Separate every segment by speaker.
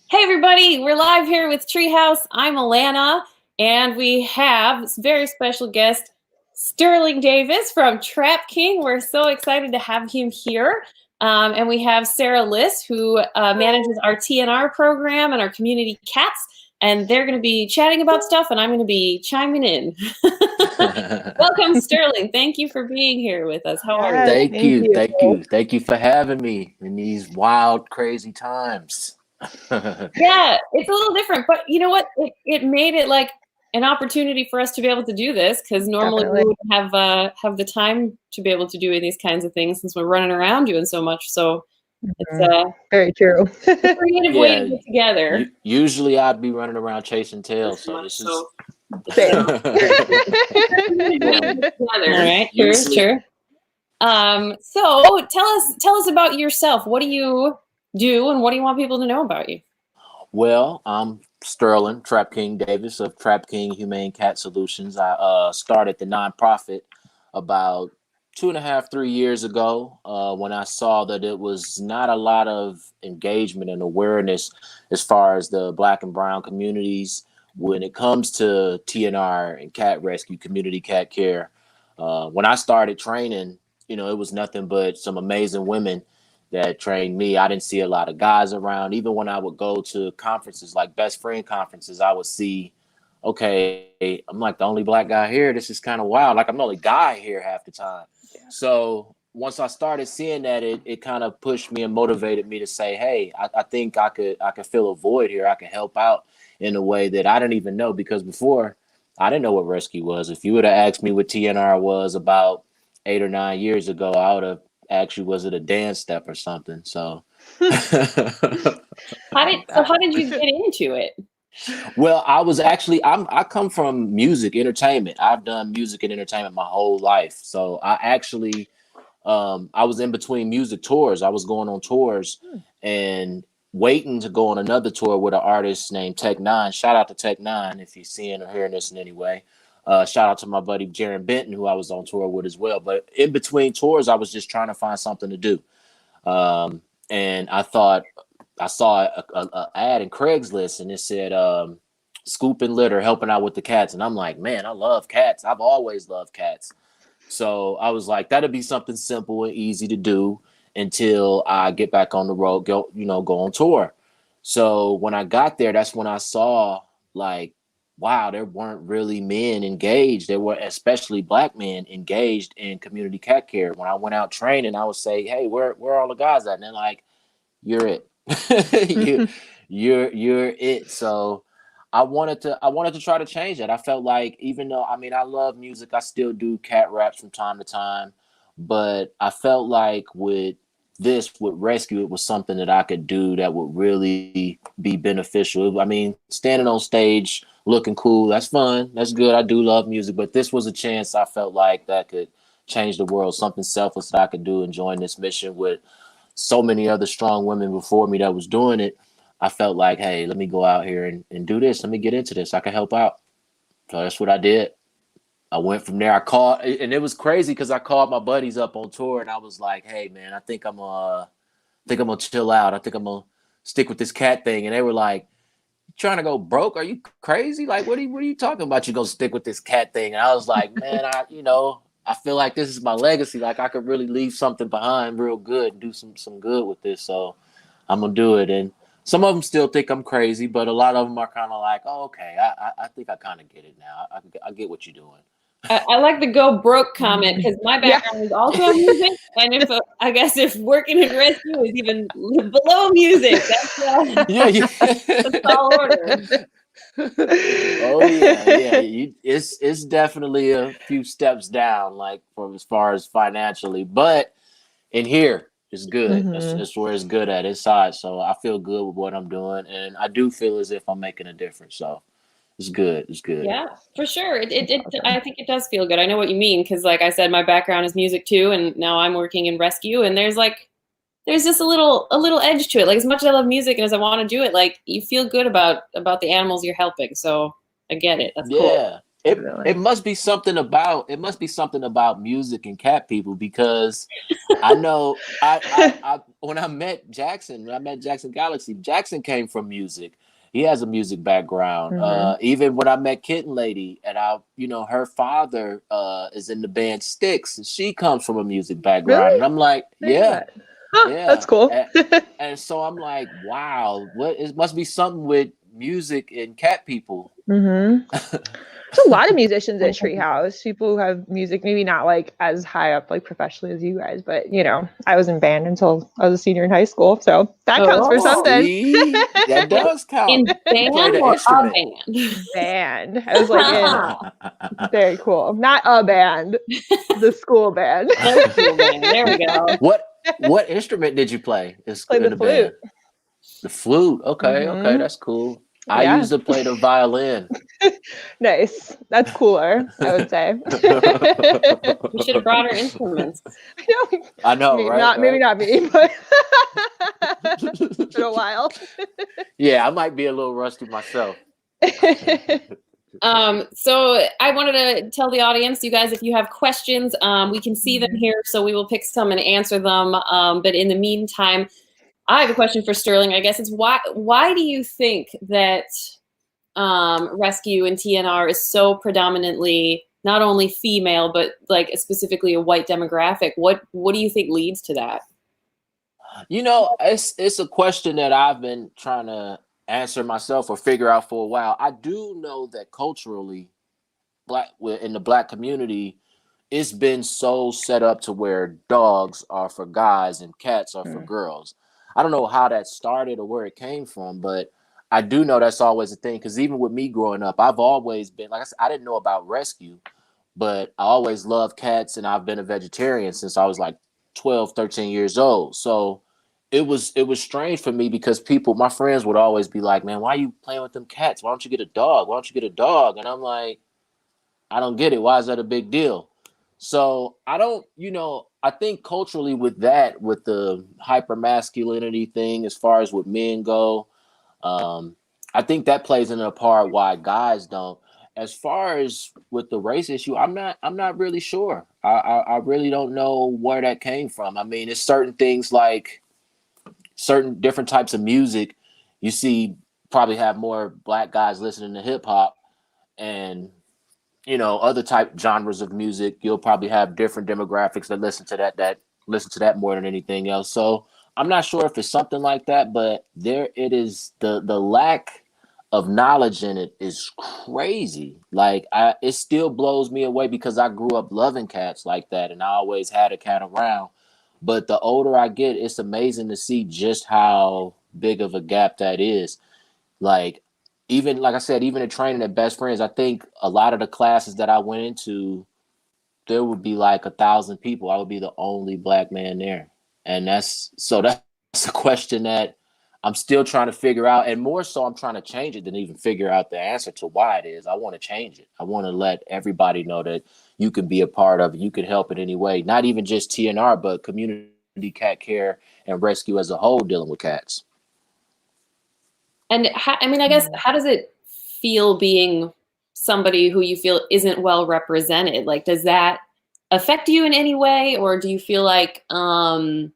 Speaker 1: Hey everybody, we're live here with Treehouse. I'm Alana, and we have this very special guest, Sterling Davis from TrapKing. We're so excited to have him here. And we have Sarah Liss, who manages our TNR program and our community cats. And they're going to be chatting about stuff, and I'm going to be chiming in. Welcome, Sterling. Thank you for being here with us. How are you?
Speaker 2: Thank you for having me in these wild, crazy times.
Speaker 1: Yeah, it's a little different, but you know what? It made it like an opportunity for us to be able to do this, because normally we wouldn't have the time to be able to do these kinds of things since we're running around doing so much. So it's
Speaker 3: very true.
Speaker 1: a creative way to get together.
Speaker 2: Usually I'd be running around chasing tails, so this is
Speaker 1: all right. Sure. So tell us about yourself. What do you do, and what do you want people to know about you?
Speaker 2: Well, I'm Sterling TrapKing Davis of TrapKing Humane Cat Solutions. I started the nonprofit about 2.5, 3 years ago when I saw that it was not a lot of engagement and awareness as far as the Black and brown communities when it comes to TNR and cat rescue, community cat care. When I started training, it was nothing but some amazing women that trained me. I didn't see a lot of guys around. Even when I would go to conferences like best friend conferences, I would see, okay, I'm like the only Black guy here. This is kind of wild. Like I'm the only guy here half the time. Yeah. So once I started seeing that, it kind of pushed me and motivated me to say, hey, I think I could fill a void here. I could help out in a way that I didn't even know, because before I didn't know what rescue was. If you would have asked me what TNR was about 8 or 9 years ago, I would have actually, was it a dance step or something? So
Speaker 1: how did you get into it?
Speaker 2: Well, I come from music entertainment. I've done music and entertainment my whole life. So I actually I was in between music tours. I was going on tours and waiting to go on another tour with an artist named Tech Nine. Shout out to Tech Nine if you're seeing or hearing this in any way. Shout out to my buddy Jaron Benton, who I was on tour with as well. But in between tours, I was just trying to find something to do. And I thought I saw a ad in Craigslist, and it said scoop and litter, helping out with the cats. And I'm like, man, I love cats. I've always loved cats. So I was like, that'd be something simple and easy to do until I get back on the road, go on tour. So when I got there, that's when I saw, like, wow, there weren't really men engaged. There were especially Black men engaged in community cat care. When I went out training, I would say, hey, where are all the guys at? And they're like, you're it. you're it. So I wanted to try to change that. I felt like, even though, I mean, I love music, I still do cat raps from time to time, but I felt like with rescue, it was something that I could do that would really be beneficial. I mean, standing on stage looking cool, that's fun, that's good. I do love music, but this was a chance I felt like that could change the world, something selfless that I could do and join this mission with so many other strong women before me that was doing it. I felt like, hey, let me go out here and do this. Let me get into this. I can help out. So that's what I did. I went from there. I called, and it was crazy because I called my buddies up on tour, and I was like, hey, man, I think I'm gonna chill out. I think I'm gonna stick with this cat thing. And they were like, trying to go broke? Are you crazy? Like, what are you talking about? You gonna stick with this cat thing? And I was like, man, I feel like this is my legacy. Like, I could really leave something behind real good and do some good with this. So I'm gonna do it. And some of them still think I'm crazy, but a lot of them are kind of like, oh, okay, I think I kind of get it now. I get what you're doing.
Speaker 1: I like the go broke comment, because my background is also music, and if working in rescue is even below music, that's a tall order.
Speaker 2: Oh yeah. It's definitely a few steps down, like, from as far as financially, but in here it's good.
Speaker 3: Mm-hmm.
Speaker 2: That's where it's good at inside. So I feel good with what I'm doing, and I do feel as if I'm making a difference. So it's good. It's good.
Speaker 1: Yeah, for sure. I think it does feel good. I know what you mean, because, like I said, my background is music too, and now I'm working in rescue, and there's just a little edge to it. Like, as much as I love music and as I want to do it, like, you feel good about the animals you're helping. So I get it. That's cool.
Speaker 2: It must be something about music and cat people, because I know I when I met Jackson Galaxy, Jackson came from music. He has a music background. Even when I met Kitten Lady, and her father is in the band Styx. She comes from a music background,
Speaker 3: Really?
Speaker 2: and I'm like, yeah,
Speaker 3: that's cool.
Speaker 2: and so I'm like, wow, it must be something with music and cat people.
Speaker 3: There's a lot of musicians at Treehouse. People who have music, maybe not like as high up, like professionally as you guys, but I was in band until I was a senior in high school, so that counts for something.
Speaker 2: See? That does count.
Speaker 1: In
Speaker 2: You played
Speaker 1: band
Speaker 2: an
Speaker 1: or
Speaker 2: instrument.
Speaker 1: a band?
Speaker 3: Band. I was like in very cool. Not a band, the school band.
Speaker 1: The school band. There we go.
Speaker 2: What instrument did you play?
Speaker 3: Played the flute.
Speaker 2: The flute. Okay, okay, that's cool. I used to play the violin.
Speaker 3: Nice. That's cooler, I would say.
Speaker 1: We should have brought our instruments.
Speaker 2: I know, right?
Speaker 3: Maybe not me, but it's been a while.
Speaker 2: Yeah, I might be a little rusty myself.
Speaker 1: So I wanted to tell the audience, you guys, if you have questions, we can see them here, so we will pick some and answer them. But in the meantime, I have a question for Sterling. I guess it's why do you think that rescue and TNR is so predominantly not only female, but like specifically a white demographic? What do you think leads to that?
Speaker 2: It's a question that I've been trying to answer myself or figure out for a while. I do know that culturally, in the Black community, it's been so set up to where dogs are for guys and cats are for girls. I don't know how that started or where it came from, but I do know that's always a thing. Because even with me growing up, I've always been, like I said, I didn't know about rescue, but I always loved cats, and I've been a vegetarian since I was like 12, 13 years old. So it was strange for me because my friends would always be like, man, why are you playing with them cats? Why don't you get a dog? Why don't you get a dog? And I'm like, I don't get it. Why is that a big deal? So I think culturally with the hyper masculinity thing, as far as with men go, I think that plays in a part why guys don't. As far as with the race issue, I'm not really sure. I really don't know where that came from. I mean, it's certain things like certain different types of music. You see, probably have more Black guys listening to hip hop, and other type genres of music, you'll probably have different demographics that listen to that more than anything else. So I'm not sure if it's something like that, but there it is. The lack of knowledge in it is crazy. Like it still blows me away because I grew up loving cats like that, and I always had a cat around. But the older I get, it's amazing to see just how big of a gap that is. Like, even like I said, even in training at Best Friends, I think a lot of the classes that I went into, there would be like 1,000 people. I would be the only Black man there. And that's a question that I'm still trying to figure out. And more so, I'm trying to change it than even figure out the answer to why it is. I want to change it. I want to let everybody know that you can be a part of it. You can help in any way, not even just TNR, but community cat care and rescue as a whole dealing with cats.
Speaker 1: And I guess, how does it feel being somebody who you feel isn't well represented? Like, does that affect you in any way? Or do you feel like do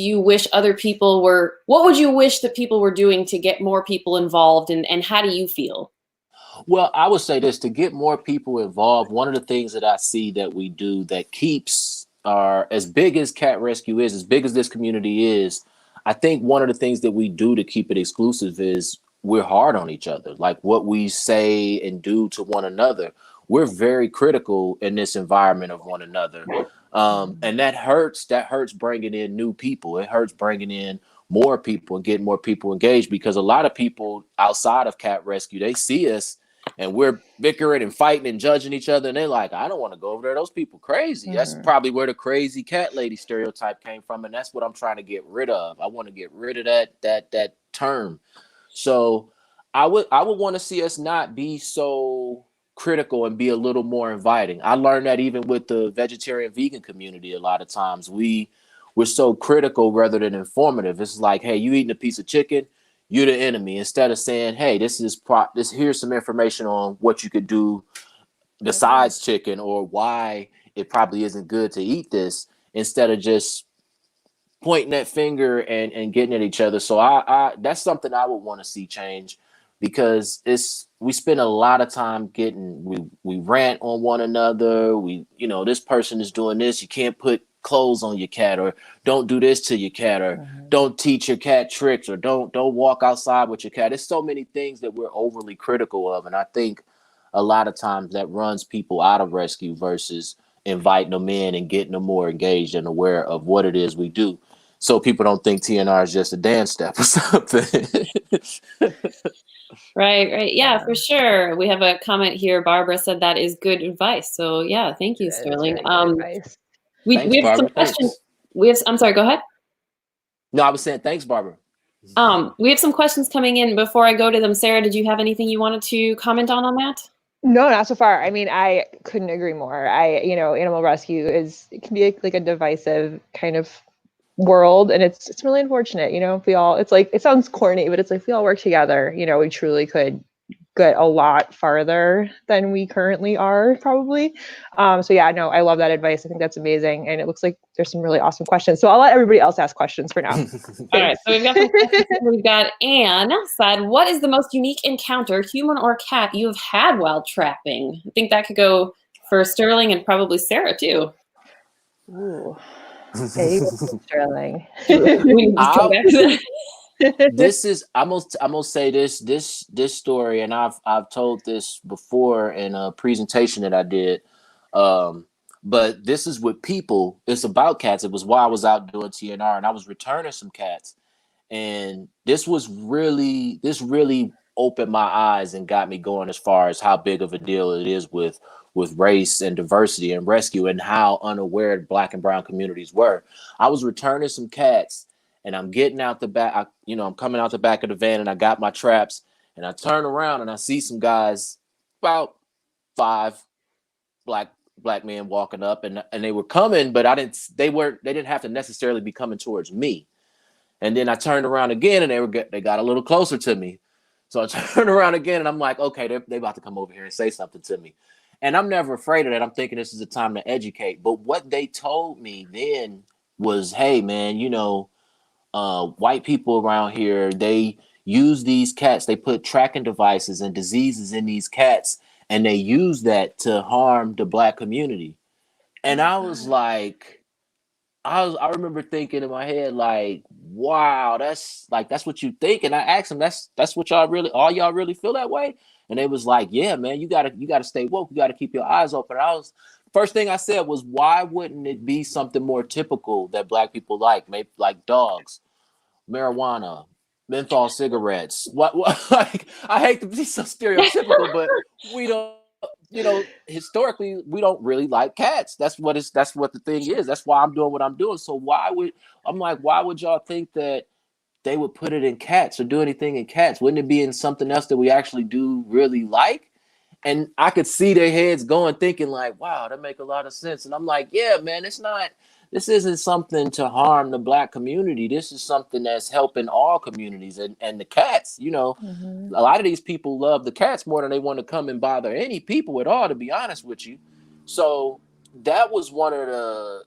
Speaker 1: you wish other people what would you wish that people were doing to get more people involved? And how do you feel?
Speaker 2: Well, I would say this, to get more people involved, one of the things that I see that we do that keeps as big as Cat Rescue is, as big as this community is, I think one of the things that we do to keep it exclusive is we're hard on each other. Like what we say and do to one another, we're very critical in this environment of one another. And that hurts bringing in new people. It hurts bringing in more people and getting more people engaged, because a lot of people outside of Cat Rescue, they see us and we're bickering and fighting and judging each other. And they're like, I don't want to go over there. Those people crazy. That's probably where the crazy cat lady stereotype came from. And that's what I'm trying to get rid of. I want to get rid of that term. So I would want to see us not be so critical and be a little more inviting. I learned that even with the vegetarian vegan community, a lot of times we're so critical rather than informative. It's like, hey, you eating a piece of chicken, you're the enemy. Instead of saying, hey, here's some information on what you could do besides chicken, or why it probably isn't good to eat this. instead of just pointing that finger and getting at each other. So I that's something I would want to see change, because we spend a lot of time we rant on one another. This person is doing this. You can't put clothes on your cat, or don't do this to your cat, or don't teach your cat tricks, or don't walk outside with your cat. There's so many things that we're overly critical of. And I think a lot of times that runs people out of rescue versus inviting them in and getting them more engaged and aware of what it is we do. So people don't think TNR is just a dance step or something.
Speaker 1: Right. Yeah, for sure. We have a comment here. Barbara said that is good advice. So yeah, thank you, Sterling.
Speaker 3: Advice.
Speaker 1: We
Speaker 2: Thanks,
Speaker 1: have some
Speaker 2: Barbara.
Speaker 1: questions.
Speaker 2: Thanks.
Speaker 1: I'm sorry, go ahead.
Speaker 2: No, I was saying thanks, Barbara.
Speaker 1: We have some questions coming in. Before I go to them, Sarah, did you have anything you wanted to comment on that?
Speaker 3: No, not so far. I mean, I couldn't agree more. Animal rescue it can be like a divisive kind of world, and it's really unfortunate. If we all, it's like, it sounds corny, but it's like if we all work together, we truly could get a lot farther than we currently are, probably. So yeah, no, I love that advice. I think that's amazing, and it looks like there's some really awesome questions. So I'll let everybody else ask questions for now.
Speaker 1: All right, so we've got some questions. We've got Anne said, "What is the most unique encounter, human or cat, you have had while trapping?" I think that could go for Sterling and probably Sarah too.
Speaker 3: Ooh, Sterling.
Speaker 1: We just come back to that.
Speaker 2: This is I'm gonna say this story, and I've told this before in a presentation that I did, but this is with people. It's about cats. It was while I was out doing TNR, and I was returning some cats, and this really opened my eyes and got me going as far as how big of a deal it is with race and diversity and rescue, and how unaware Black and brown communities were. I was returning some cats, and I'm getting out the back. I'm coming out the back of the van, and I got my traps, and I turn around and I see some guys, about 5 black men walking up, and they were coming, but they didn't have to necessarily be coming towards me. And then I turned around again, and they got a little closer to me. So I turned around again, and I'm like, okay, they about to come over here and say something to me. And I'm never afraid of that. I'm thinking this is a time to educate. But what they told me then was, hey, man, white people around here, they use these cats. They put tracking devices and diseases in these cats, and they use that to harm the Black community. And I was like, I remember thinking in my head, like, wow, that's what you think. And I asked them, that's what y'all really feel that way? And they was like, yeah, man, you gotta stay woke. You gotta keep your eyes open. First thing I said was, why wouldn't it be something more typical that Black people like, maybe like dogs, marijuana, menthol cigarettes? What like, I hate to be so stereotypical, but we don't, historically, we don't really like cats. That's what the thing is. That's why I'm doing what I'm doing. So why would y'all think that they would put it in cats or do anything in cats? Wouldn't it be in something else that we actually do really like? And I could see their heads going, thinking like, wow, that make a lot of sense. And I'm like, yeah, man, this isn't something to harm the Black community. This is something that's helping all communities, and the cats, a lot of these people love the cats more than they want to come and bother any people at all, to be honest with you. So that was one of the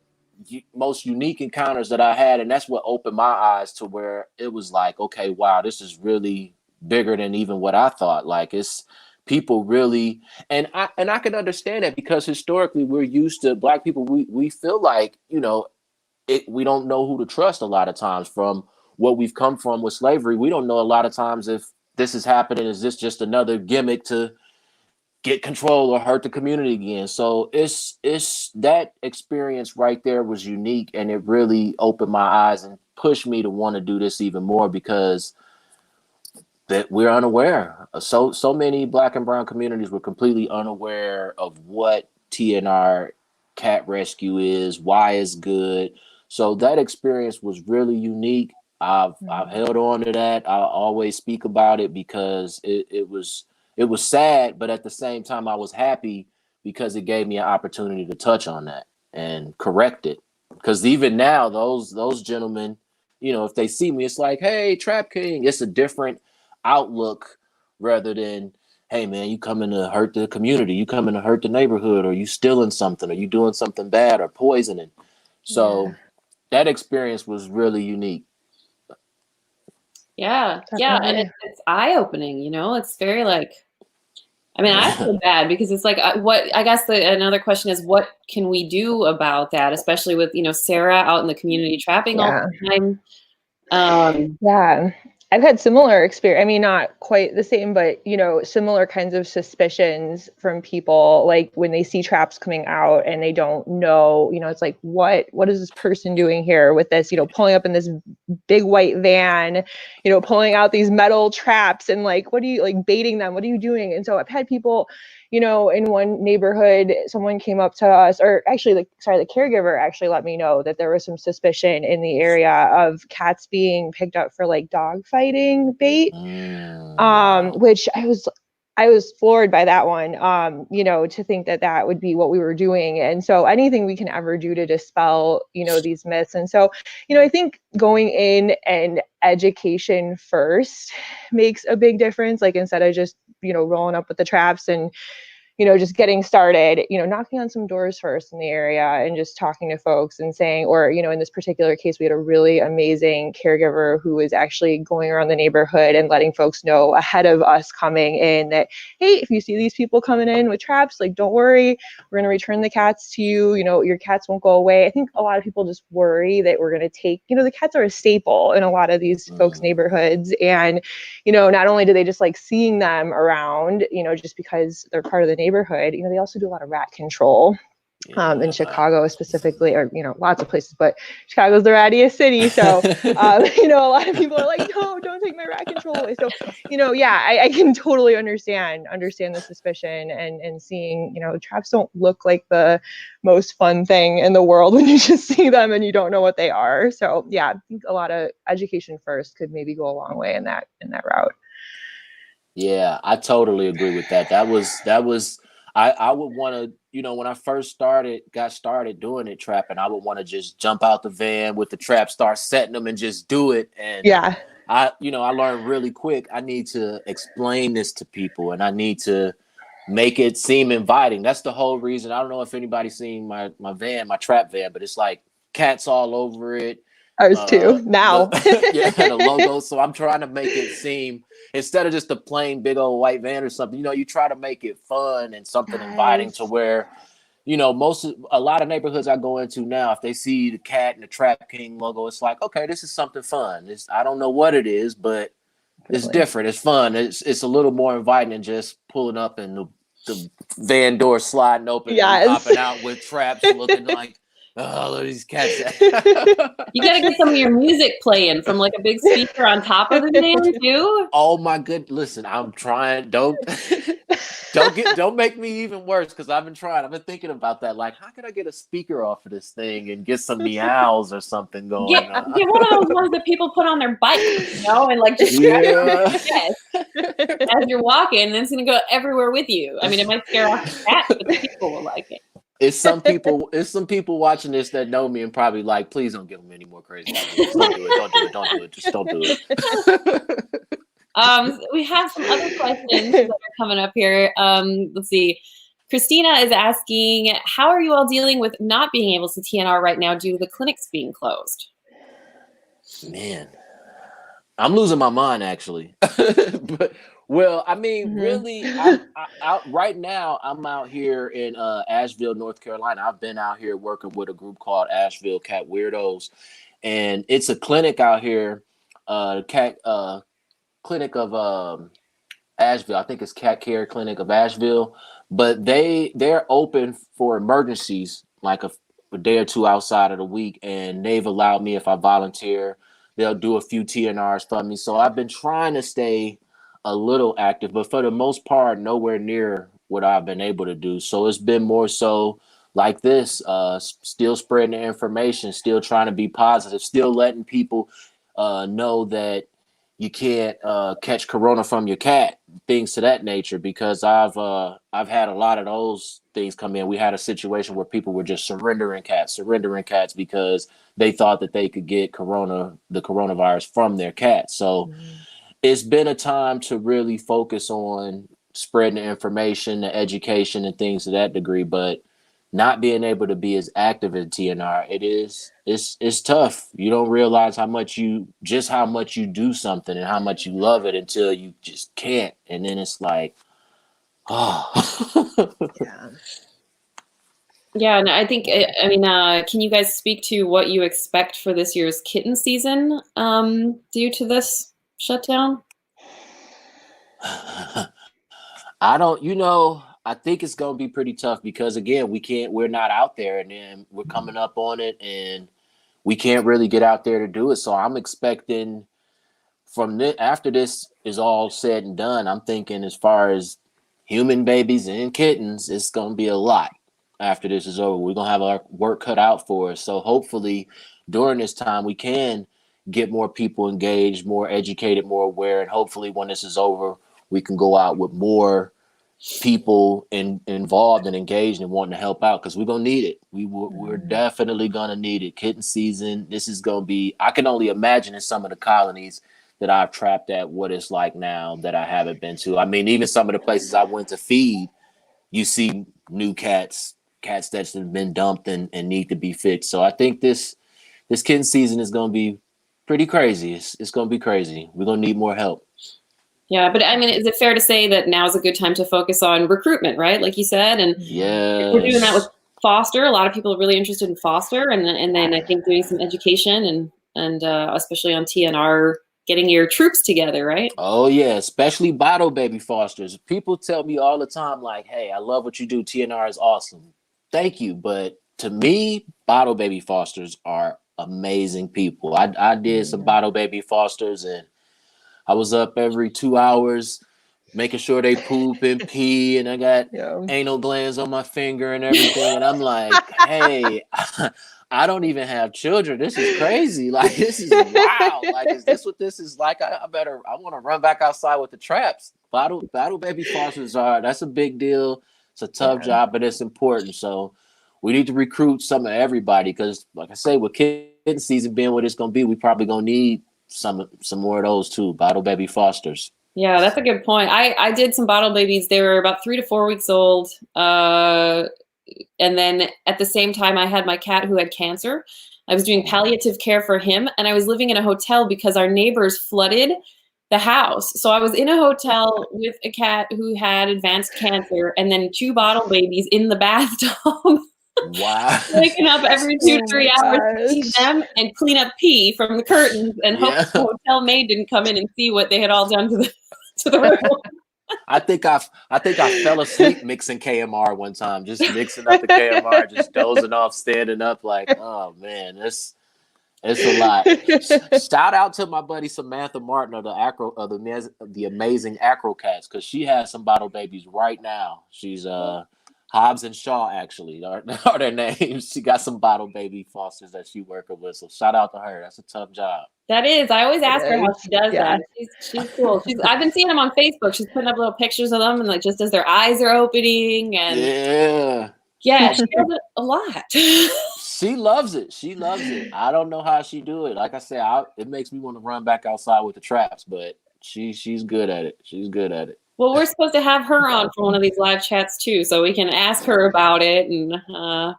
Speaker 2: most unique encounters that I had. And that's what opened my eyes to where it was like, okay, wow, this is really bigger than even what I thought. Like, it's people really, and I can understand that, because historically we're used to, Black people, we feel like, we don't know who to trust a lot of times from what we've come from with slavery. We don't know a lot of times if this is happening, is this just another gimmick to get control or hurt the community again? So it's that experience right there was unique, and it really opened my eyes and pushed me to want to do this even more, because that we're unaware. So many Black and brown communities were completely unaware of what TNR cat rescue is, why it's good. So that experience was really unique. I've held on to that. I always speak about it, because it was sad, but at the same time I was happy, because it gave me an opportunity to touch on that and correct it. Because even now, those gentlemen, if they see me, it's like, hey, TrapKing. It's a different outlook, rather than, hey man, you coming to hurt the community, you coming to hurt the neighborhood, or you stealing something, or you doing something bad or poisoning. So that experience was really unique.
Speaker 1: Yeah. And it's eye-opening, you know, it's very like, I mean, I feel bad because it's like, I guess another question is, what can we do about that? Especially with, you know, Sarah out in the community trapping all the time.
Speaker 3: Yeah, I've had similar experience. I mean, not quite the same, but you know, similar kinds of suspicions from people, like when they see traps coming out and they don't know, you know, it's like, what is this person doing here with this, you know, pulling up in this big white van, you know, pulling out these metal traps and like, what are you like baiting them? What are you doing? And so I've had people, you know, in one neighborhood, someone came up to us, or actually, the caregiver actually let me know that there was some suspicion in the area of cats being picked up for like dog fighting bait, which I was floored by that one, you know, to think that that would be what we were doing. And so anything we can ever do to dispel, you know, these myths. And so, you know, I think going in and education first makes a big difference. Like instead of just, you know, rolling up with the traps and, you know, just getting started, you know, knocking on some doors first in the area and just talking to folks and saying, or, you know, in this particular case, we had a really amazing caregiver who was actually going around the neighborhood and letting folks know ahead of us coming in that, hey, if you see these people coming in with traps, like, don't worry, we're going to return the cats to you. You know, your cats won't go away. I think a lot of people just worry that we're going to take, you know, the cats are a staple in a lot of these folks' neighborhoods. And, you know, not only do they just like seeing them around, you know, just because they're part of the neighborhood, you know, they also do a lot of rat control in Chicago specifically, or, you know, lots of places, but Chicago's the rattiest city. So, you know, a lot of people are like, no, don't take my rat control away. So, you know, yeah, I can totally understand the suspicion and seeing, you know, traps don't look like the most fun thing in the world when you just see them and you don't know what they are. So yeah, I think a lot of education first could maybe go a long way in that route.
Speaker 2: Yeah, I totally agree with that. That was I would want to, you know, when I first got started doing it trapping, I would want to just jump out the van with the trap, start setting them and just do it. And I learned really quick, I need to explain this to people and I need to make it seem inviting. That's the whole reason. I don't know if anybody's seen my van, my trap van, but it's like cats all over it.
Speaker 3: Ours too, now.
Speaker 2: The logo. So I'm trying to make it seem, instead of just a plain big old white van or something, you know, you try to make it fun and something inviting to where, you know, a lot of neighborhoods I go into now, if they see the cat and the TrapKing logo, it's like, okay, this is something fun. I don't know what it is, but it's different. It's fun. It's a little more inviting than just pulling up and the van door sliding open and hopping out with traps looking like, oh, look at these cats.
Speaker 1: You gotta get some of your music playing from like a big speaker on top of the van too.
Speaker 2: Oh my good, listen, I'm trying. Don't make me even worse because I've been trying. I've been thinking about that. Like, how can I get a speaker off of this thing and get some meows or something going?
Speaker 1: Get one of those ones that people put on their bike, you know, and like just as you're walking, and it's gonna go everywhere with you. I mean, it might scare off the cats, but the people will like it.
Speaker 2: It's some people watching this that know me and probably like, please don't give them any more crazy ideas. Don't do it. Just don't do it.
Speaker 1: We have some other questions that are coming up here. Let's see. Christina is asking, how are you all dealing with not being able to TNR right now due to the clinics being closed?
Speaker 2: Man, I'm losing my mind actually. Well, I mean, really, right now, I'm out here in Asheville, North Carolina. I've been out here working with a group called Asheville Cat Weirdos, and it's a clinic out here, cat clinic of Asheville. I think it's Cat Care Clinic of Asheville, but they're open for emergencies, like a day or two outside of the week, and they've allowed me, if I volunteer, they'll do a few TNRs for me. So I've been trying to stay a little active, but for the most part, nowhere near what I've been able to do. So it's been more so like this, still spreading the information, still trying to be positive, still letting people know that you can't catch corona from your cat, things to that nature, because I've had a lot of those things come in. We had a situation where people were just surrendering cats because they thought that they could get the coronavirus from their cat. So it's been a time to really focus on spreading the information, the education, and things to that degree. But not being able to be as active in TNR, it's tough. You don't realize how much you do something and how much you love it until you just can't. And then it's like, oh.
Speaker 3: Yeah.
Speaker 1: Yeah, and I think, I mean, can you guys speak to what you expect for this year's kitten season due to this shutdown?
Speaker 2: I don't, I think it's going to be pretty tough because again, we're not out there, and then we're coming up on it and we can't really get out there to do it. So I'm expecting after this is all said and done, I'm thinking as far as human babies and kittens, it's going to be a lot after this is over. We're going to have our work cut out for us. So hopefully during this time, we can get more people engaged, more educated, more aware. And hopefully when this is over, we can go out with more people involved and engaged and wanting to help out, because we're going to need it. We're definitely going to need it. Kitten season, this is going to be, I can only imagine in some of the colonies that I've trapped at what it's like now that I haven't been to. I mean, even some of the places I went to feed, you see new cats that's been dumped and need to be fixed. So I think this kitten season is going to be pretty crazy. It's going to be crazy. We're going to need more help.
Speaker 1: Yeah, but I mean, is it fair to say that now is a good time to focus on recruitment, right? Like you said, and we're doing that with foster. A lot of people are really interested in foster, and then I think doing some education and especially on TNR, getting your troops together, right?
Speaker 2: Oh yeah, especially bottle baby fosters. People tell me all the time, like, "Hey, I love what you do. TNR is awesome. Thank you." But to me, bottle baby fosters are amazing people. I did some bottle baby fosters, and I was up every 2 hours making sure they poop and pee, and I got anal glands on my finger and everything. And I'm like, hey, I don't even have children. This is crazy. Like, this is wild. Like, is this what this is like? I want to run back outside with the traps. Bottle baby fosters that's a big deal. It's a tough job, but it's important. So we need to recruit some of everybody, because like I say, with kitten season being what it's going to be, we probably going to need some more of those too, bottle baby fosters.
Speaker 1: Yeah, that's a good point. I did some bottle babies. They were about 3 to 4 weeks old. And then at the same time, I had my cat who had cancer. I was doing palliative care for him, and I was living in a hotel because our neighbors flooded the house. So I was in a hotel with a cat who had advanced cancer, and then 2 bottle babies in the bathtub.
Speaker 2: Wow.
Speaker 1: Waking up every 2 to 3 hours to feed them and clean up pee from the curtains, and hope the hotel maid didn't come in and see what they had all done to the room.
Speaker 2: I think I fell asleep mixing KMR one time, just mixing up the KMR, just dozing off, standing up, like, oh man, it's a lot. Shout out to my buddy Samantha Martin of the amazing Acro Cats, because she has some bottle babies right now. She's Hobbs and Shaw actually are their names. She got some bottle baby fosters that she working with. So shout out to her. That's a tough job.
Speaker 1: That is. I always ask her how she does that. She's cool. I've been seeing them on Facebook. She's putting up little pictures of them, and like just as their eyes are opening, and she does it a lot.
Speaker 2: She loves it. She loves it. I don't know how she do it. Like I said, it makes me want to run back outside with the traps, but she's good at it. She's good at it.
Speaker 1: Well, we're supposed to have her on for one of these live chats too, so we can ask her about it, and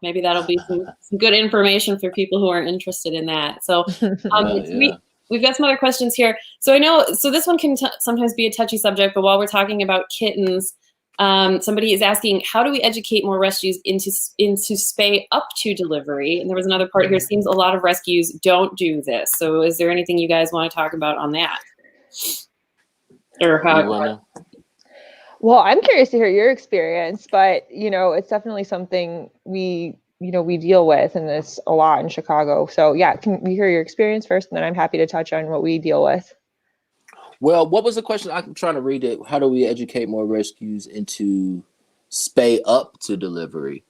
Speaker 1: maybe that'll be some good information for people who are interested in that. So we've got some other questions here. So I know, this one can sometimes be a touchy subject, but while we're talking about kittens, somebody is asking, how do we educate more rescues into spay up to delivery? And there was another part here. Seems a lot of rescues don't do this. So is there anything you guys want to talk about on that? Or how?
Speaker 3: Well, I'm curious to hear your experience, but it's definitely something we deal with, and it's a lot in Chicago. So yeah, can we hear your experience first, and then I'm happy to touch on what we deal with.
Speaker 2: Well, what was the question? I'm trying to read it. How do we educate more rescues into spay up to delivery?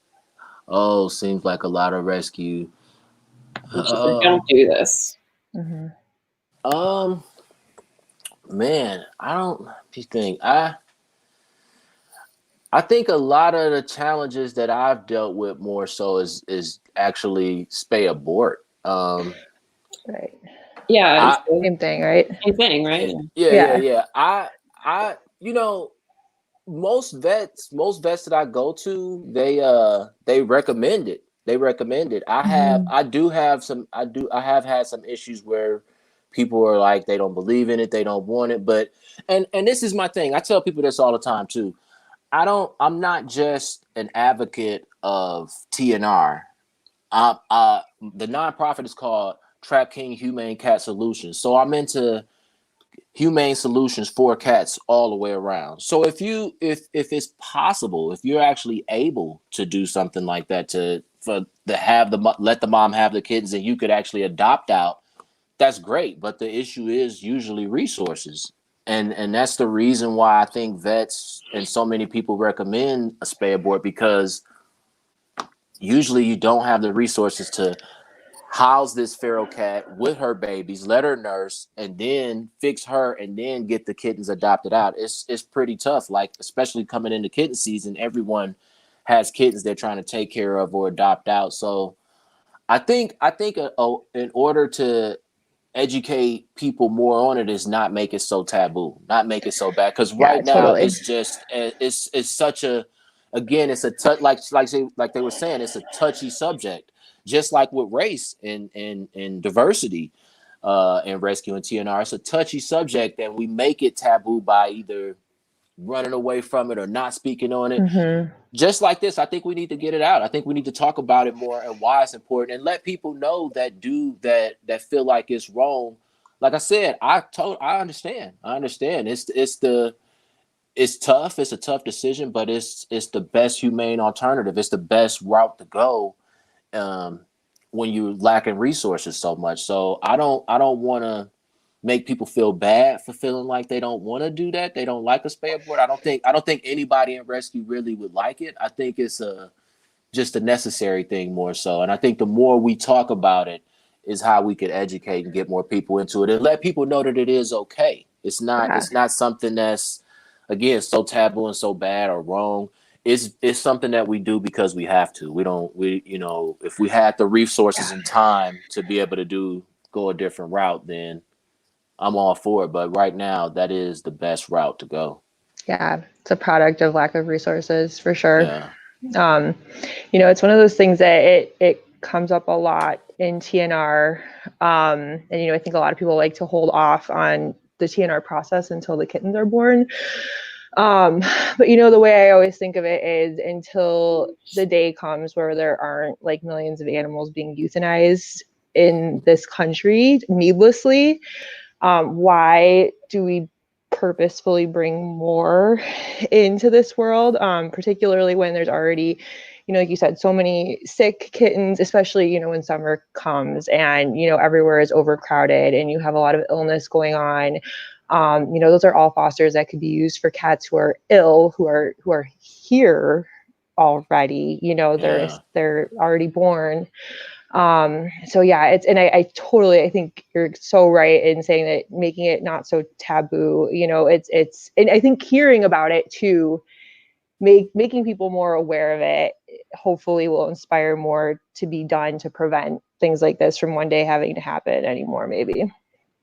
Speaker 2: Oh, seems like a lot of rescue.
Speaker 1: Don't do this.
Speaker 3: Mm-hmm.
Speaker 2: Man, I don't think I think a lot of the challenges that I've dealt with more so is actually spay abort.
Speaker 3: Right.
Speaker 1: Yeah.
Speaker 3: Same thing, right?
Speaker 1: Same thing, right?
Speaker 2: Yeah. I most vets that I go to, they recommend it. They recommend it. I have had some issues where people are like, they don't believe in it, they don't want it. But and this is my thing. I tell people this all the time too. I'm not just an advocate of TNR. The nonprofit is called TrapKing Humane Cat Solutions. So I'm into humane solutions for cats all the way around. So if it's possible, if you're actually able to do something like that, let the mom have the kittens and you could actually adopt out, that's great. But the issue is usually resources. And that's the reason why I think vets and so many people recommend a spay abort, because usually you don't have the resources to house this feral cat with her babies, let her nurse, and then fix her, and then get the kittens adopted out. It's pretty tough. Like, especially coming into kitten season, everyone has kittens they're trying to take care of or adopt out. So I think in order to educate people more on it is not make it so taboo, not make it so bad. Because right now
Speaker 3: totally.
Speaker 2: it's just it's such a, again, it's a like they were saying, it's a touchy subject. Just like with race and diversity in rescue and TNR, it's a touchy subject, and we make it taboo by either running away from it or not speaking on it.
Speaker 3: Mm-hmm.
Speaker 2: Just like this, I think we need to get it out. I think we need to talk about it more and why it's important, and let people know that feel like it's wrong. Like I said, I understand. It's tough. It's a tough decision, but it's the best humane alternative. It's the best route to go when you're lacking resources so much. So I don't want to make people feel bad for feeling like they don't want to do that. They don't like a spay abort. I don't think anybody in rescue really would like it. I think it's just a necessary thing more so. And I think the more we talk about it is how we could educate and get more people into it and let people know that it is okay. It's not something that's, again, so taboo and so bad or wrong. It's something that we do because we have to. If we had the resources and time to be able to go a different route, then I'm all for it. But right now, that is the best route to go.
Speaker 3: Yeah, it's a product of lack of resources for sure.
Speaker 2: Yeah.
Speaker 3: It's one of those things that it comes up a lot in TNR. And, I think a lot of people like to hold off on the TNR process until the kittens are born. But the way I always think of it is, until the day comes where there aren't like millions of animals being euthanized in this country needlessly, why do we purposefully bring more into this world, particularly when there's already, like you said, so many sick kittens, especially, when summer comes and, everywhere is overcrowded and you have a lot of illness going on. Those are all fosters that could be used for cats who are ill, who are here already, they're already born. So yeah, I think you're so right in saying that making it not so taboo, and I think hearing about it too, making people more aware of it, hopefully will inspire more to be done to prevent things like this from one day having to happen anymore, maybe.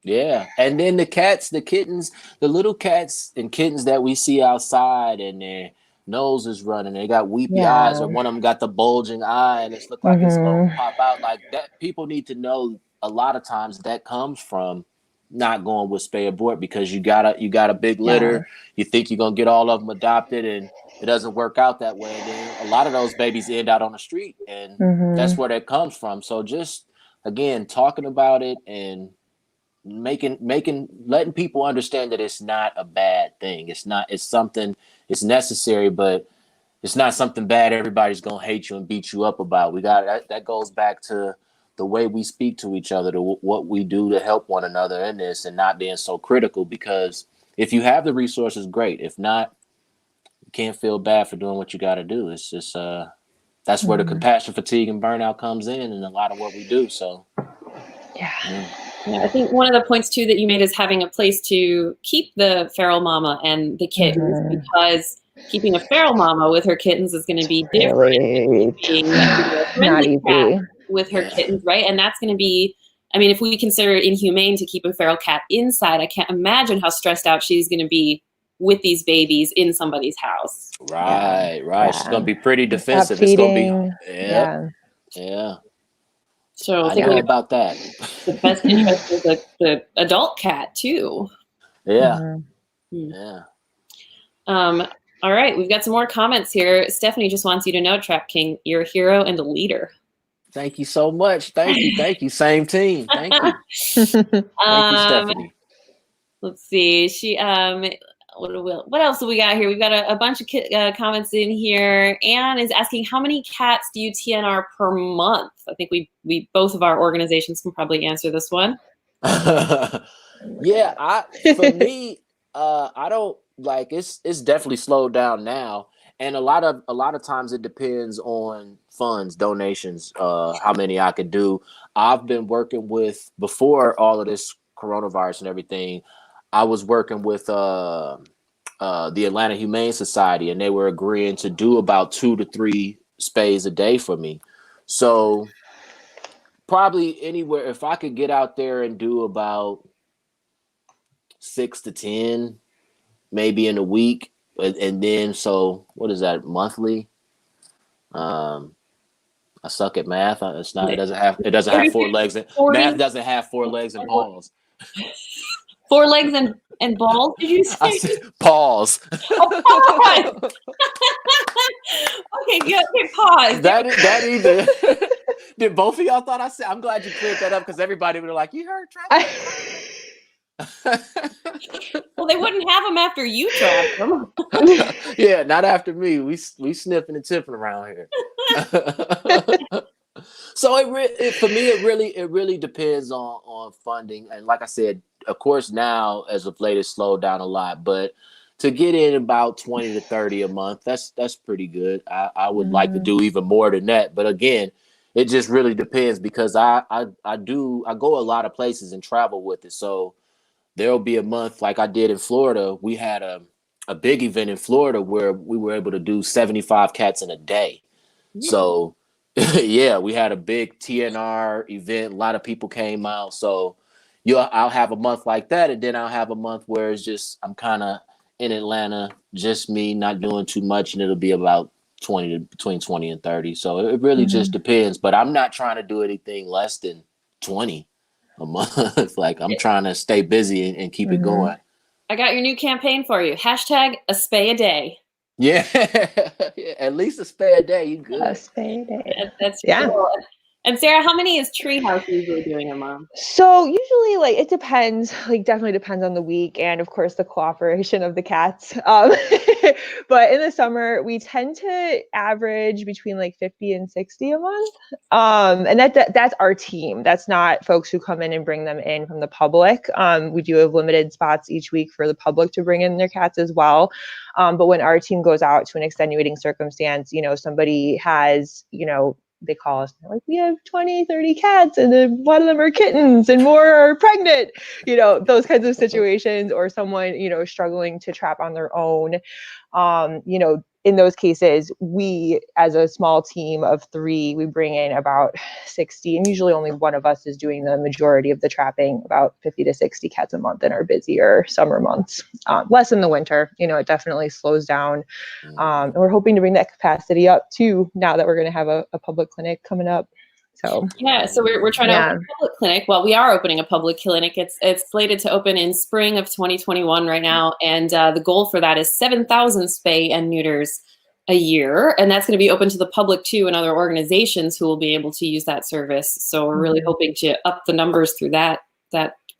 Speaker 2: Yeah. And then the kittens, the little cats and kittens that we see outside and their nose is running, they got weepy eyes, or one of them got the bulging eye and it's look like it's going to pop out like that. People need to know a lot of times that comes from not going with spay abort, because you got a big litter. You think you're going to get all of them adopted, and it doesn't work out that way. And then a lot of those babies end out on the street, and that's where that comes from. So just, again, talking about it and letting people understand that it's not a bad thing. It's something, it's necessary, but it's not something bad everybody's gonna hate you and beat you up about. That goes back to the way we speak to each other, to what we do to help one another in this, and not being so critical. Because if you have the resources, great. If not, you can't feel bad for doing what you got to do. It's just that's where the compassion fatigue and burnout comes in a lot of what we do. So
Speaker 3: yeah.
Speaker 1: I think one of the points too that you made is having a place to keep the feral mama and the kittens, because keeping a feral mama with her kittens is going to be different than being a friendly cat with her kittens, right? And that's going to be, if we consider it inhumane to keep a feral cat inside, I can't imagine how stressed out she's going to be with these babies in somebody's house.
Speaker 2: Right. She's gonna be pretty
Speaker 3: Stop
Speaker 2: defensive. It's gonna be
Speaker 3: feeding.
Speaker 2: yeah.
Speaker 1: So
Speaker 2: I know about that.
Speaker 1: The best interest is the adult cat too.
Speaker 2: Yeah.
Speaker 1: All right, we've got some more comments here. Stephanie just wants you to know, TrapKing, you're a hero and a leader.
Speaker 2: Thank you so much. Thank you. Same team. Thank you. Thank you, Stephanie.
Speaker 1: Let's see. What else do we got here? We've got a bunch of comments in here. Anne is asking, how many cats do you TNR per month? I think we both of our organizations can probably answer this one.
Speaker 2: Yeah, for me, I don't like it's definitely slowed down now. And a lot of times it depends on funds, donations, how many I could do. I've been working with, before all of this coronavirus and everything, I was working with the Atlanta Humane Society, and they were agreeing to do about 2 to 3 spays a day for me. So probably anywhere, if I could get out there and do about 6 to 10, maybe in a week, and then, so what is that, monthly? I suck at math. It's not. It doesn't have 4 legs. Math doesn't have 4 legs and balls.
Speaker 1: 4 legs and balls? Did you say?
Speaker 2: I said pause.
Speaker 1: Oh, pause. Okay, good. Okay, pause.
Speaker 2: That either. Did both of y'all thought I said? I'm glad you cleared that up, because everybody would have like, you heard Trap?
Speaker 1: Well, they wouldn't have them after you trapped them.
Speaker 2: Yeah, not after me. We sniffing and tipping around here. So for me, it really depends on funding. And like I said, of course, now as of late, it's slowed down a lot. But to get in about 20 to 30 a month, that's pretty good. I would like to do even more than that. But again, it just really depends, because I go a lot of places and travel with it. So there'll be a month like I did in Florida. We had a big event in Florida where we were able to do 75 cats in a day. So yeah, we had a big TNR event. A lot of people came out. So I'll have a month like that, and then I'll have a month where it's just, I'm kind of in Atlanta, just me, not doing too much, and it'll be about between 20 and 30. So it really just depends. But I'm not trying to do anything less than 20 a month. Like, I'm trying to stay busy and keep it going.
Speaker 1: I got your new campaign for you. # a spay a day.
Speaker 2: Yeah. At least a spay a day. You good.
Speaker 3: A spay a day.
Speaker 1: That's cool. And Sarah, how many is Treehouse usually doing a month?
Speaker 3: So usually, like, it depends. Like, definitely depends on the week, and of course the cooperation of the cats. But in the summer, we tend to average between like 50 and 60 a month. And that's our team. That's not folks who come in and bring them in from the public. We do have limited spots each week for the public to bring in their cats as well. But when our team goes out to an extenuating circumstance, somebody has, they call us, like, we have 20, 30 cats, and then one of them are kittens and more are pregnant, those kinds of situations, or someone, struggling to trap on their own. In those cases, we, as a small team of 3, we bring in about 60, and usually only one of us is doing the majority of the trapping, about 50 to 60 cats a month in our busier summer months. Less in the winter, it definitely slows down. And we're hoping to bring that capacity up too, now that we're going to have a public clinic coming up. So
Speaker 1: yeah, so we're trying to open a public clinic. Well, we are opening a public clinic. It's slated to open in spring of 2021 right now, and the goal for that is 7,000 spay and neuters a year, and that's going to be open to the public too, and other organizations who will be able to use that service. So we're really hoping to up the numbers through that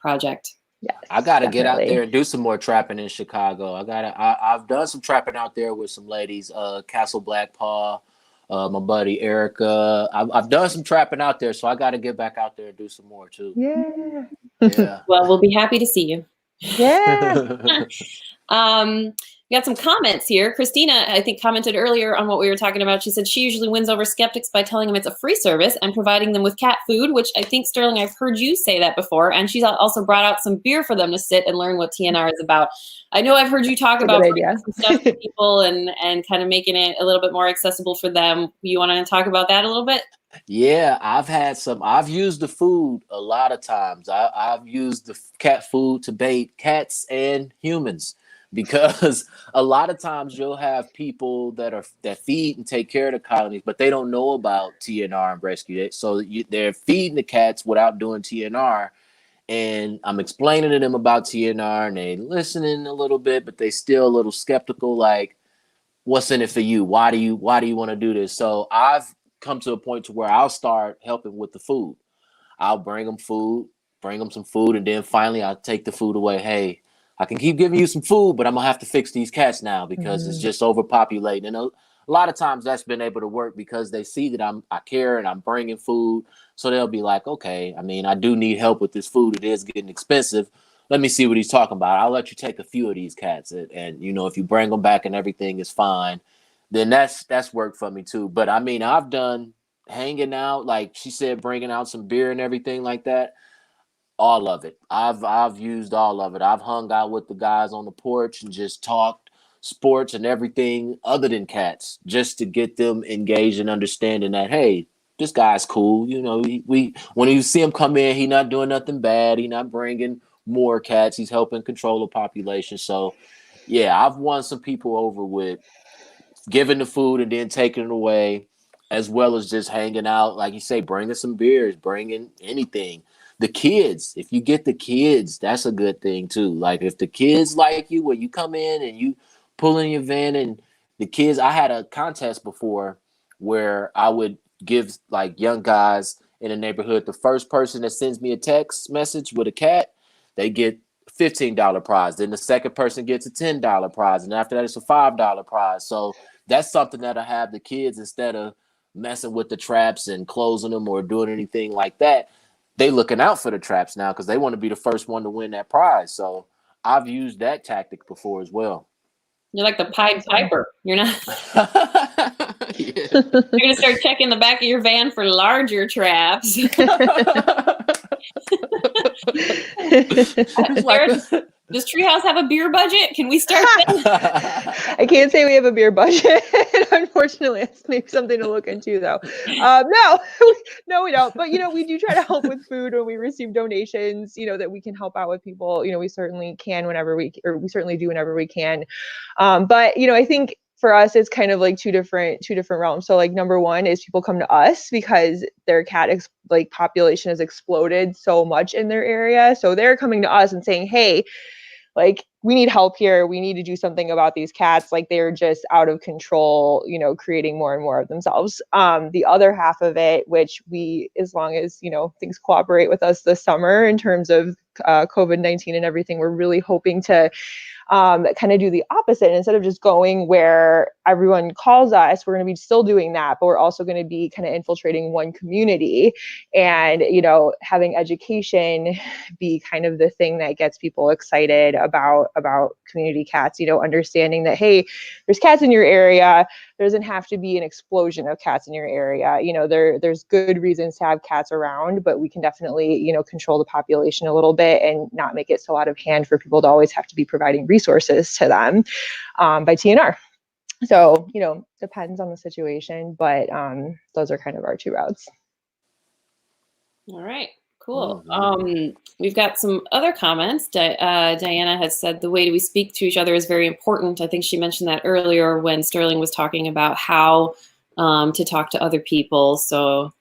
Speaker 1: project.
Speaker 3: Yes,
Speaker 2: I gotta get out there and do some more trapping in Chicago. I've done some trapping out there with some ladies, Castle Black Paw. My buddy Erica. I've done some trapping out there, so I got to get back out there and do some more too.
Speaker 3: Yeah.
Speaker 1: Well, we'll be happy to see you.
Speaker 3: Yeah.
Speaker 1: We got some comments here. Christina, I think, commented earlier on what we were talking about. She said she usually wins over skeptics by telling them it's a free service and providing them with cat food, which I think, Sterling, I've heard you say that before. And she's also brought out some beer for them to sit and learn what TNR is about. I know I've heard you talk about some stuff for people and kind of making it a little bit more accessible for them. You want to talk about that a little bit?
Speaker 2: Yeah, I've used the food a lot of times. I've used the cat food to bait cats and humans. because a lot of times you'll have people that feed and take care of the colonies, but they don't know about TNR and rescue. So they're feeding the cats without doing TNR. And I'm explaining to them about TNR and they listening a little bit, but they still a little skeptical, like, what's in it for you? Why do you want to do this? So I've come to a point to where I'll start helping with the food. I'll bring them some food, and then finally I'll take the food away. Hey, I can keep giving you some food, but I'm gonna have to fix these cats now because it's just overpopulating. And a lot of times that's been able to work because they see that I care and I'm bringing food, so they'll be like, okay, I mean, I do need help with this food. It is getting expensive. Let me see what he's talking about. I'll let you take a few of these cats, and you know, if you bring them back and everything is fine, then that's worked for me too. But I mean, I've done hanging out, like she said, bringing out some beer and everything like that. All of it. I've used all of it. I've hung out with the guys on the porch and just talked sports and everything other than cats, just to get them engaged and understanding that, hey, this guy's cool. You know, we when you see him come in, he not doing nothing bad. He not bringing more cats. He's helping control the population. So, yeah, I've won some people over with giving the food and then taking it away, as well as just hanging out. Like you say, bringing some beers, bringing anything. The kids, if you get the kids, that's a good thing too. Like if the kids like you, when you come in and you pull in your van and the kids, I had a contest before where I would give like young guys in the neighborhood, the first person that sends me a text message with a cat, they get $15 prize. Then the second person gets a $10 prize. And after that, it's a $5 prize. So that's something that'll have the kids, instead of messing with the traps and closing them or doing anything like that, they looking out for the traps now because they want to be the first one to win that prize. So I've used that tactic before as well.
Speaker 1: You're like the Pied Piper. You're not.
Speaker 2: Yeah.
Speaker 1: You're gonna start checking the back of your van for larger traps. Does Treehouse have a beer budget? Can we start?
Speaker 3: I can't say we have a beer budget. Unfortunately, it's maybe something to look into, though. No, we don't. But we do try to help with food when we receive donations. That we can help out with people. We certainly can we certainly do whenever we can. But I think for us, it's kind of like two different realms. So like number one is people come to us because their cat population has exploded so much in their area. So they're coming to us and saying, hey, like we need help here. We need to do something about these cats. Like they're just out of control, creating more and more of themselves. The other half of it, which we, as long as, things cooperate with us this summer in terms of COVID-19 and everything, we're really hoping to kind of do the opposite. Instead of just going where everyone calls us, we're going to be still doing that, but we're also going to be kind of infiltrating one community and, having education be kind of the thing that gets people excited about community cats, understanding that, hey, there's cats in your area. There doesn't have to be an explosion of cats in your area. There's good reasons to have cats around, but we can definitely, control the population a little bit and not make it so out of hand for people to always have to be providing resources to them by TNR. So, depends on the situation, but those are kind of our two routes.
Speaker 1: All right, cool. We've got some other comments. Diana has said the way we speak to each other is very important. I think she mentioned that earlier when Sterling was talking about how to talk to other people. So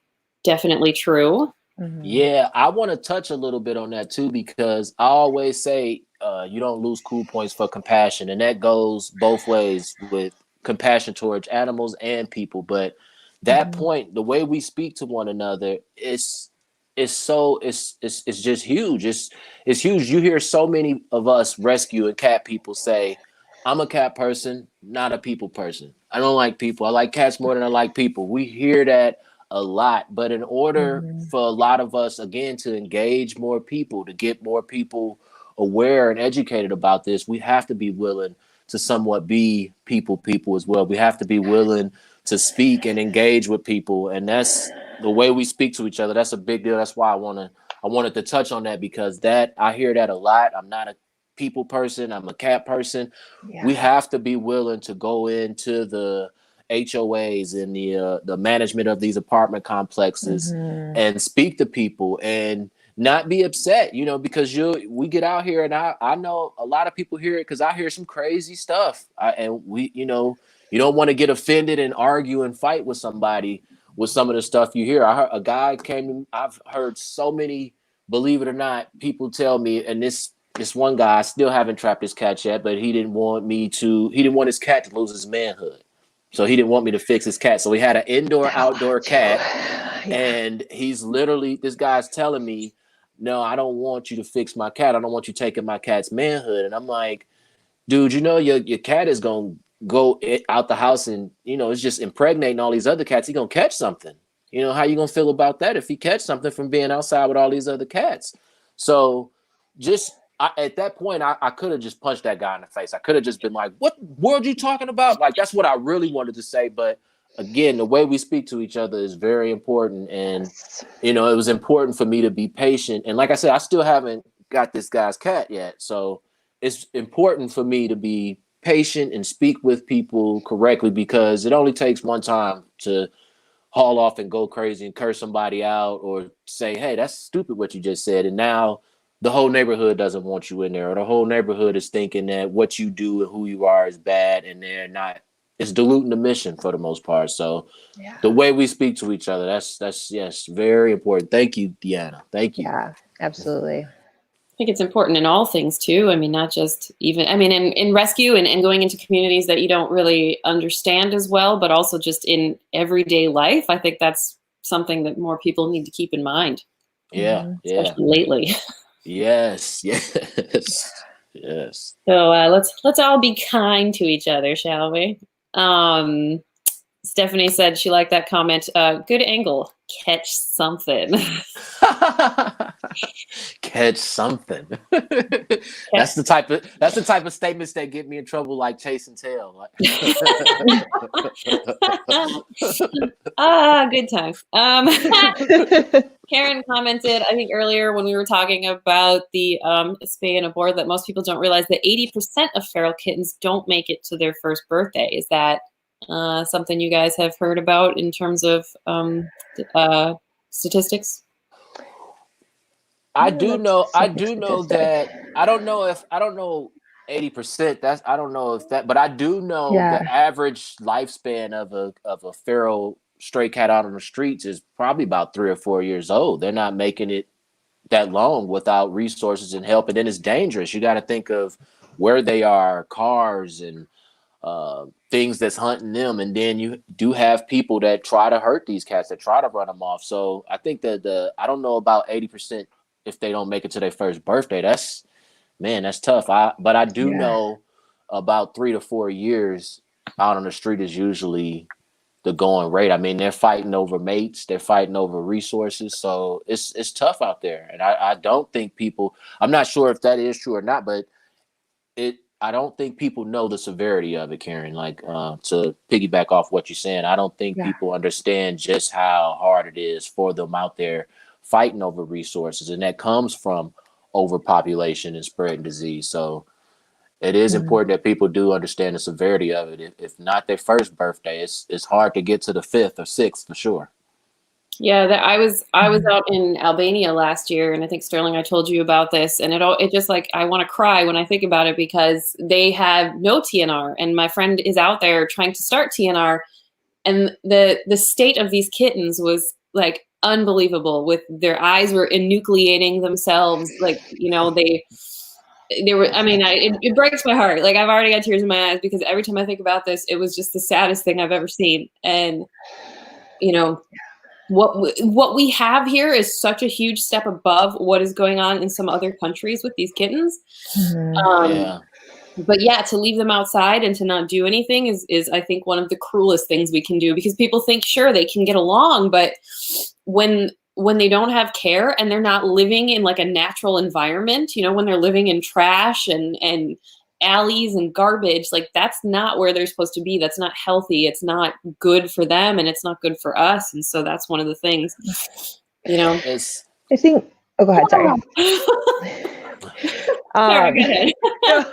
Speaker 1: definitely true.
Speaker 2: Yeah, I want to touch a little bit on that too, because I always say you don't lose cool points for compassion, and that goes both ways with compassion towards animals and people. But that point, the way we speak to one another, it's just huge. It's huge. You hear so many of us rescue and cat people say, "I'm a cat person, not a people person. I don't like people. I like cats more than I like people." We hear that a lot, but in order for a lot of us, again, to engage more people, to get more people aware and educated about this, we have to be willing to somewhat be people as well. We have to be willing to speak and engage with people, and that's the way we speak to each other. That's a big deal. That's why I wanted to touch on that, because that I hear that a lot. I'm not a people person. I'm a cat person. Yeah. We have to be willing to go into the HOAs and the management of these apartment complexes and speak to people and not be upset, you know, because we get out here, and I know a lot of people hear it because I hear some crazy stuff. And we, you know, you don't want to get offended and argue and fight with somebody with some of the stuff you hear. I heard a guy I've heard so many, believe it or not, people tell me, and this one guy, I still haven't trapped his cat yet, but he didn't want his cat to lose his manhood. So he didn't want me to fix his cat. So he had an indoor-outdoor cat. Yeah. And this guy's telling me, no, I don't want you to fix my cat. I don't want you taking my cat's manhood. And I'm like, dude, you know, your cat is going to go out the house and, you know, it's just impregnating all these other cats. He's going to catch something. You know, how you going to feel about that if he catch something from being outside with all these other cats? So at that point, I could have just punched that guy in the face. I could have just been like, what word are you talking about? Like, that's what I really wanted to say. But again, the way we speak to each other is very important. And, you know, it was important for me to be patient. And like I said, I still haven't got this guy's cat yet. So it's important for me to be patient and speak with people correctly, because it only takes one time to haul off and go crazy and curse somebody out or say, hey, that's stupid what you just said. And now the whole neighborhood doesn't want you in there, or the whole neighborhood is thinking that what you do and who you are is bad, and they're not. It's diluting the mission for the most part. So the way we speak to each other, that's yes, very important. Thank you, Deanna. Thank you.
Speaker 3: Yeah, absolutely.
Speaker 1: I think it's important in all things too. I mean, not just even, I mean, in rescue and going into communities that you don't really understand as well, but also just in everyday life. I think that's something that more people need to keep in mind.
Speaker 2: Yeah.
Speaker 1: Especially lately.
Speaker 2: Yes.
Speaker 1: So let's all be kind to each other, shall we? Stephanie said she liked that comment. Good angle. Catch something.
Speaker 2: Catch something. That's the type of statements that get me in trouble, like chase and tail.
Speaker 1: Good times. Karen commented, I think earlier when we were talking about the spay and abort, that most people don't realize that 80% of feral kittens don't make it to their first birthday. Is that something you guys have heard about in terms of statistics?
Speaker 2: I do know that. I don't know 80%. I don't know if that, but I do know the average lifespan of a feral stray cat out on the streets is probably about 3 or 4 years old. They're not making it that long without resources and help, and then it's dangerous. You got to think of where they are, cars and things that's hunting them, and then you do have people that try to hurt these cats, that try to run them off. So I think that I don't know about 80% if they don't make it to their first birthday. That's tough. But I do know about 3 to 4 years out on the street is usually the going rate. I mean, they're fighting over mates, they're fighting over resources, so it's tough out there. And I don't think people, I'm not sure if that is true or not, but I don't think people know the severity of it, Karen. Like, to piggyback off what you're saying, I don't think people understand just how hard it is for them out there fighting over resources. And that comes from overpopulation and spreading disease. So it is important that people do understand the severity of it. If not their first birthday, it's hard to get to the 5th or 6th for sure.
Speaker 1: Yeah, I was out in Albania last year, and I think Sterling, I told you about this, and it just, like, I want to cry when I think about it, because they have no TNR, and my friend is out there trying to start TNR, and the state of these kittens was like unbelievable. With their eyes were enucleating themselves, like, you know, they were. I mean, it breaks my heart. Like, I've already got tears in my eyes, because every time I think about this, it was just the saddest thing I've ever seen, and you know. What we have here is such a huge step above what is going on in some other countries with these kittens. But yeah, to leave them outside and to not do anything is I think one of the cruelest things we can do, because people think, sure, they can get along, but when they don't have care and they're not living in like a natural environment, you know, when they're living in trash and alleys and garbage, like, that's not where they're supposed to be. That's not healthy. It's not good for them, and it's not good for us. And so that's one of the things, you know.
Speaker 3: I think. Oh, go ahead. Sorry.
Speaker 1: Sorry, go ahead.
Speaker 3: I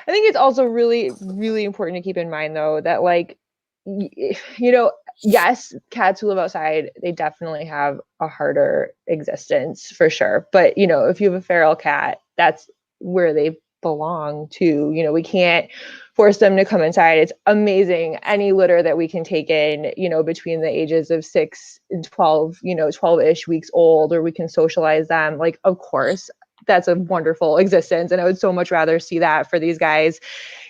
Speaker 3: think it's also really, really important to keep in mind, though, that, like, you know, yes, cats who live outside, they definitely have a harder existence for sure. But, you know, if you have a feral cat, that's where they belong to. You know, we can't force them to come inside. It's amazing. Any litter that we can take in, you know, between the ages of 6 and 12, you know, 12-ish weeks old, or we can socialize them. Like, of course, that's a wonderful existence. And I would so much rather see that for these guys,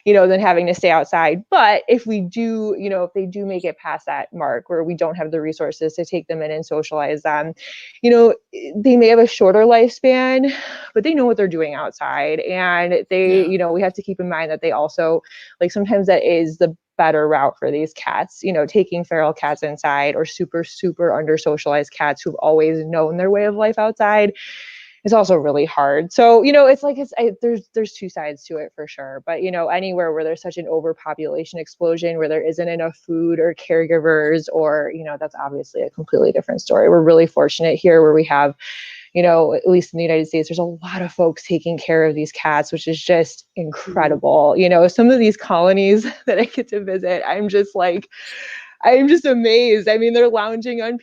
Speaker 3: you know, than having to stay outside. But if we do, you know, if they do make it past that mark where we don't have the resources to take them in and socialize them, you know, they may have a shorter lifespan, but they know what they're doing outside. And they, you know, we have to keep in mind that they also, like, sometimes that is the better route for these cats, you know, taking feral cats inside, or super, super under socialized cats who've always known their way of life outside. It's also really hard. So, you know, it's like, there's two sides to it for sure. But, you know, anywhere where there's such an overpopulation explosion, where there isn't enough food or caregivers, or, you know, that's obviously a completely different story. We're really fortunate here where we have, you know, at least in the United States, there's a lot of folks taking care of these cats, which is just incredible. You know, some of these colonies that I get to visit, I'm just amazed. I mean, they're lounging on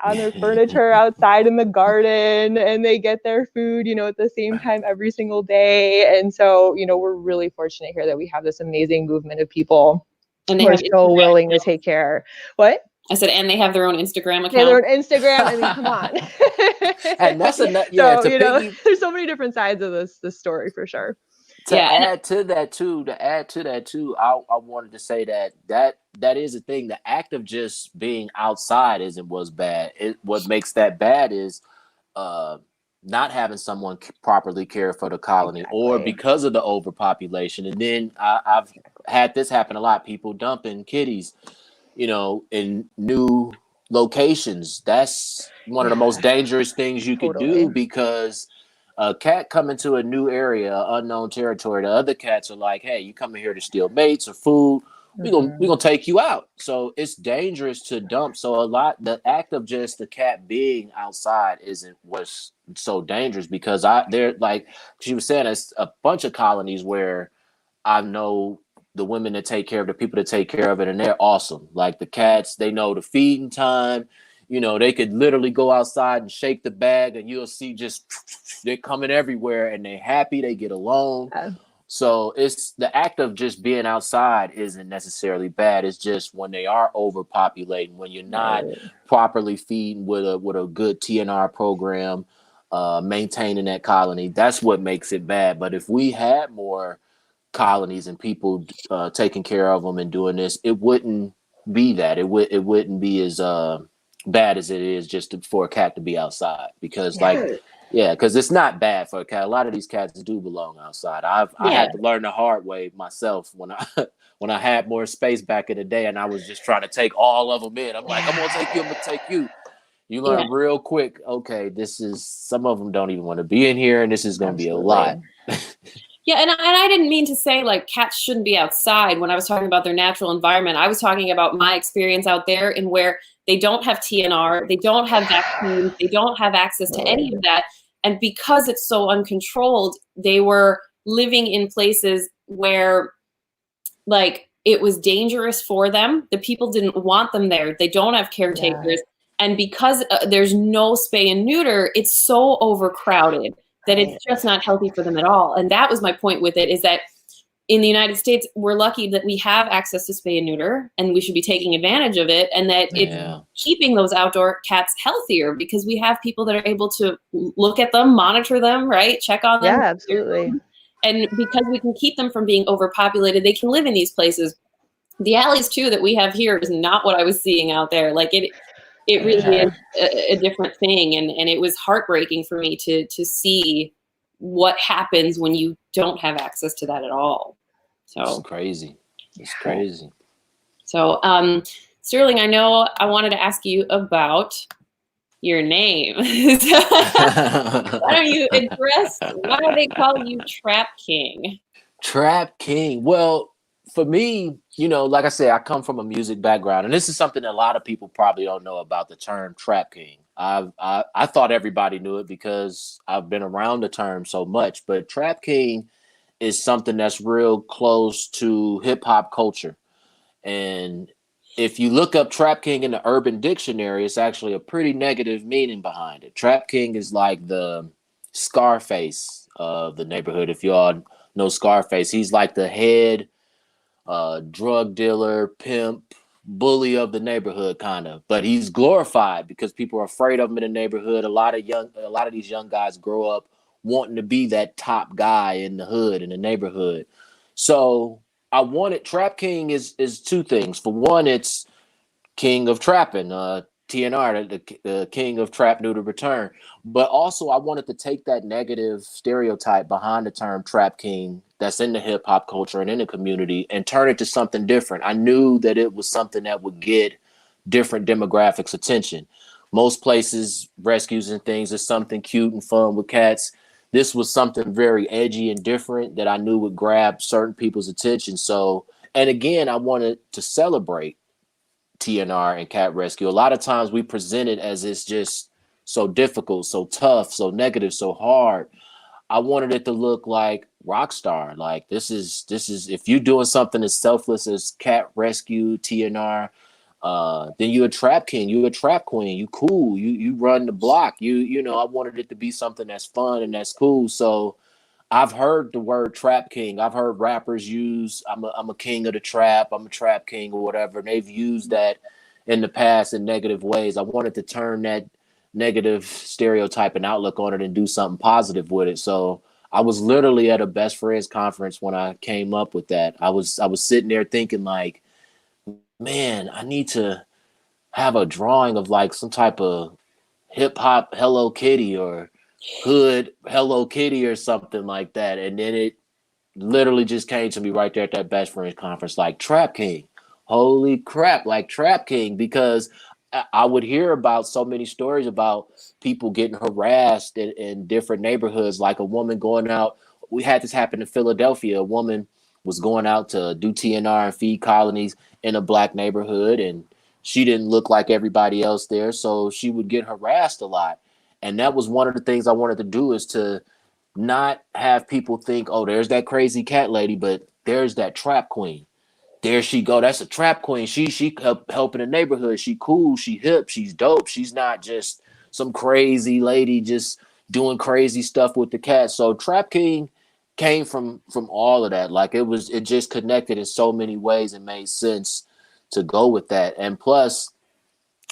Speaker 3: on their furniture outside in the garden, and they get their food, you know, at the same time every single day. And so, you know, we're really fortunate here that we have this amazing movement of people who are so willing to take care. What?
Speaker 1: I said, and they have their own Instagram account.
Speaker 3: Yeah, their own Instagram. I mean, come on.
Speaker 2: And that's so,
Speaker 3: you know, there's so many different sides of this story for sure.
Speaker 2: To add to that too, I wanted to say that is a thing. The act of just being outside isn't what's bad. What makes that bad is not having someone properly care for the colony, or because of the overpopulation. And then I've had this happen a lot. People dumping kitties, you know, in new locations. That's one of the most dangerous things you could do, because a cat coming to a new area, unknown territory, the other cats are like, hey, you coming here to steal mates or food, we're gonna take you out. So it's dangerous to dump. So the act of just the cat being outside isn't what's so dangerous, because they're like she was saying, it's a bunch of colonies where I know the women that take care of the people that take care of it, and they're awesome. Like the cats, they know the feeding time. You know, they could literally go outside and shake the bag, and you'll see just they're coming everywhere, and they're happy. They get along. So it's the act of just being outside isn't necessarily bad. It's just when they are overpopulating, when you're not properly feeding with a good TNR program, maintaining that colony, that's what makes it bad. But if we had more colonies and people taking care of them and doing this, it wouldn't be that. It wouldn't be as bad as it is just for a cat to be outside, because because it's not bad for a cat. A lot of these cats do belong outside. I had to learn the hard way myself when I had more space back in the day, and I was just trying to take all of them in. I'm like, I'm gonna take you, I'm gonna take you. You learn real quick, okay, some of them don't even want to be in here, and this is gonna be a lot.
Speaker 1: Yeah, and I didn't mean to say like cats shouldn't be outside when I was talking about their natural environment. I was talking about my experience out there, in where they don't have TNR, they don't have vaccines, they don't have access to any of that. And because it's so uncontrolled, they were living in places where, like, it was dangerous for them. The people didn't want them there. They don't have caretakers. And because there's no spay and neuter, it's so overcrowded that it's just not healthy for them at all. And that was my point with it, is that in the United States, we're lucky that we have access to spay and neuter, and we should be taking advantage of it. And that it's keeping those outdoor cats healthier, because we have people that are able to look at them, monitor them, right? Check on them.
Speaker 3: Yeah, absolutely.
Speaker 1: And because we can keep them from being overpopulated, they can live in these places. The alleys too that we have here is not what I was seeing out there. Like it really is a different thing. And it was heartbreaking for me to see what happens when you don't have access to that at all. So
Speaker 2: it's crazy. It's crazy.
Speaker 1: So, Sterling, I know I wanted to ask you about your name. Why don't you address why they call you TrapKing?
Speaker 2: TrapKing. Well, for me, you know, like I said, I come from a music background, and this is something that a lot of people probably don't know about the term TrapKing. I thought everybody knew it because I've been around the term so much, but TrapKing is something that's real close to hip hop culture. And if you look up TrapKing in the Urban Dictionary, it's actually a pretty negative meaning behind it. TrapKing is like the Scarface of the neighborhood. If you all know Scarface, he's like the head drug dealer, pimp, bully of the neighborhood, kind of. But he's glorified because people are afraid of him in the neighborhood. A lot of these young guys grow up wanting to be that top guy in the hood, in the neighborhood. So I wanted TrapKing is two things. For one, it's king of trapping, TNR, the king of trap, neuter, return. But also, I wanted to take that negative stereotype behind the term trap king that's in the hip hop culture and in the community and turn it to something different. I knew that it was something that would get different demographics' attention. Most places, rescues and things, is something cute and fun with cats. This was something very edgy and different that I knew would grab certain people's attention. So, and again, I wanted to celebrate TNR and cat rescue. A lot of times we present it as it's just so difficult, so tough, so negative, so hard. I wanted it to look like Rockstar. Like this is if you're doing something as selfless as cat rescue, TNR, then you're a trap king, you're a trap queen, you cool, you run the block. You know, I wanted it to be something that's fun and that's cool. So I've heard the word trap king. I've heard rappers use I'm a king of the trap, I'm a trap king or whatever. And they've used that in the past in negative ways. I wanted to turn that negative stereotype and outlook on it and do something positive with it. So I was literally at a best friends conference when I came up with that. I was sitting there thinking like, man, I need to have a drawing of like some type of hip hop Hello Kitty or hood Hello Kitty or something like that. And then it literally just came to me right there at that best friends conference, like Trap King. Holy crap, like Trap King, because I would hear about so many stories about people getting harassed in different neighborhoods, like a woman going out. We had this happen in Philadelphia. A woman was going out to do TNR and feed colonies in a black neighborhood, and she didn't look like everybody else there, so she would get harassed a lot. And that was one of the things I wanted to do, is to not have people think, oh, there's that crazy cat lady, but there's that trap queen. There she go. That's a trap queen. She helping the neighborhood. She cool. She hip. She's dope. She's not just some crazy lady just doing crazy stuff with the cats. So Trap King came from all of that. Like it just connected in so many ways and made sense to go with that. And plus,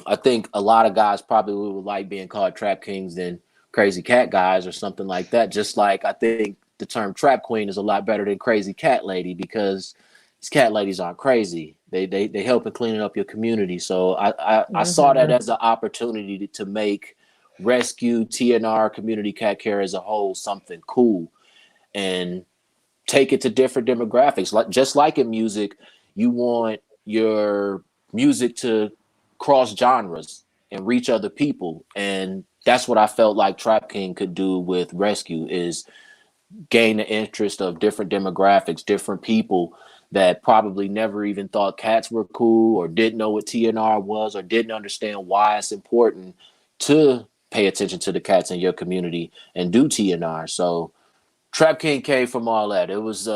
Speaker 2: I think a lot of guys probably would like being called trap kings than crazy cat guys or something like that. Just like I think the term trap queen is a lot better than crazy cat lady, because these cat ladies aren't crazy. They help in cleaning up your community. So I saw that as an opportunity to make rescue, TNR, community cat care as a whole something cool and take it to different demographics. Like just like in music, you want your music to cross genres and reach other people. And that's what I felt like Trap King could do with Rescue, is gain the interest of different demographics, different people that probably never even thought cats were cool or didn't know what TNR was or didn't understand why it's important to pay attention to the cats in your community and do TNR. So Trap King came from all that. It was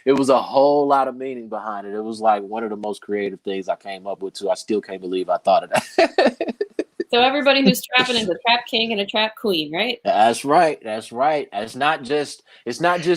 Speaker 2: it was a whole lot of meaning behind it. It was like one of the most creative things I came up with too. I still can't believe I thought of that.
Speaker 1: So everybody who's trapping is a trap king and a trap queen, right?
Speaker 2: That's right. That's right. It's not just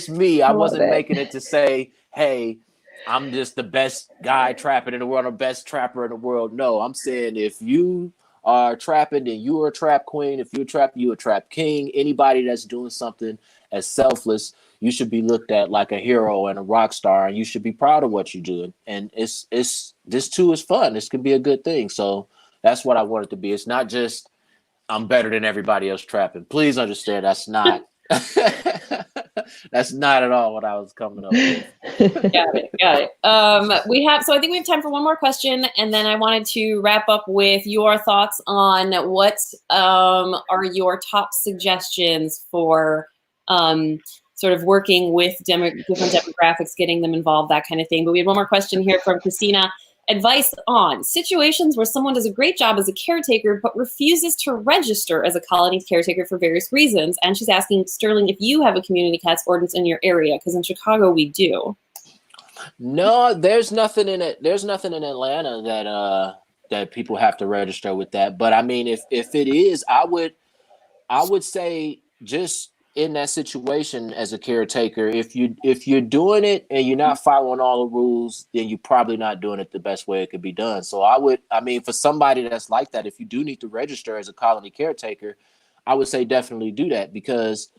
Speaker 2: me. I wasn't making it to say, hey, I'm just the best guy trapping in the world, or best trapper in the world. No, I'm saying if you are trapping, then you are a trap queen. If you're trapping, you're a trap king. Anybody that's doing something as selfless, you should be looked at like a hero and a rock star, and you should be proud of what you're doing. And it's this too is fun. This could be a good thing. So that's what I want it to be. It's not just I'm better than everybody else trapping. Please understand that's not that's not at all what I was coming up with.
Speaker 1: Got it. So I think we have time for one more question, and then I wanted to wrap up with your thoughts on what are your top suggestions for sort of working with different demographics, getting them involved, that kind of thing. But we have one more question here from Christina. Advice on situations where someone does a great job as a caretaker but refuses to register as a colony caretaker for various reasons. And she's asking, Sterling, if you have a community cats ordinance in your area, because in Chicago we do.
Speaker 2: No, there's nothing in it. There's nothing in Atlanta that people have to register with that. But I mean, if it is, I would say just in that situation as a caretaker, if you're doing it and you're not following all the rules, then you're probably not doing it the best way it could be done. So I mean, for somebody that's like that, if you do need to register as a colony caretaker, I would say definitely do that because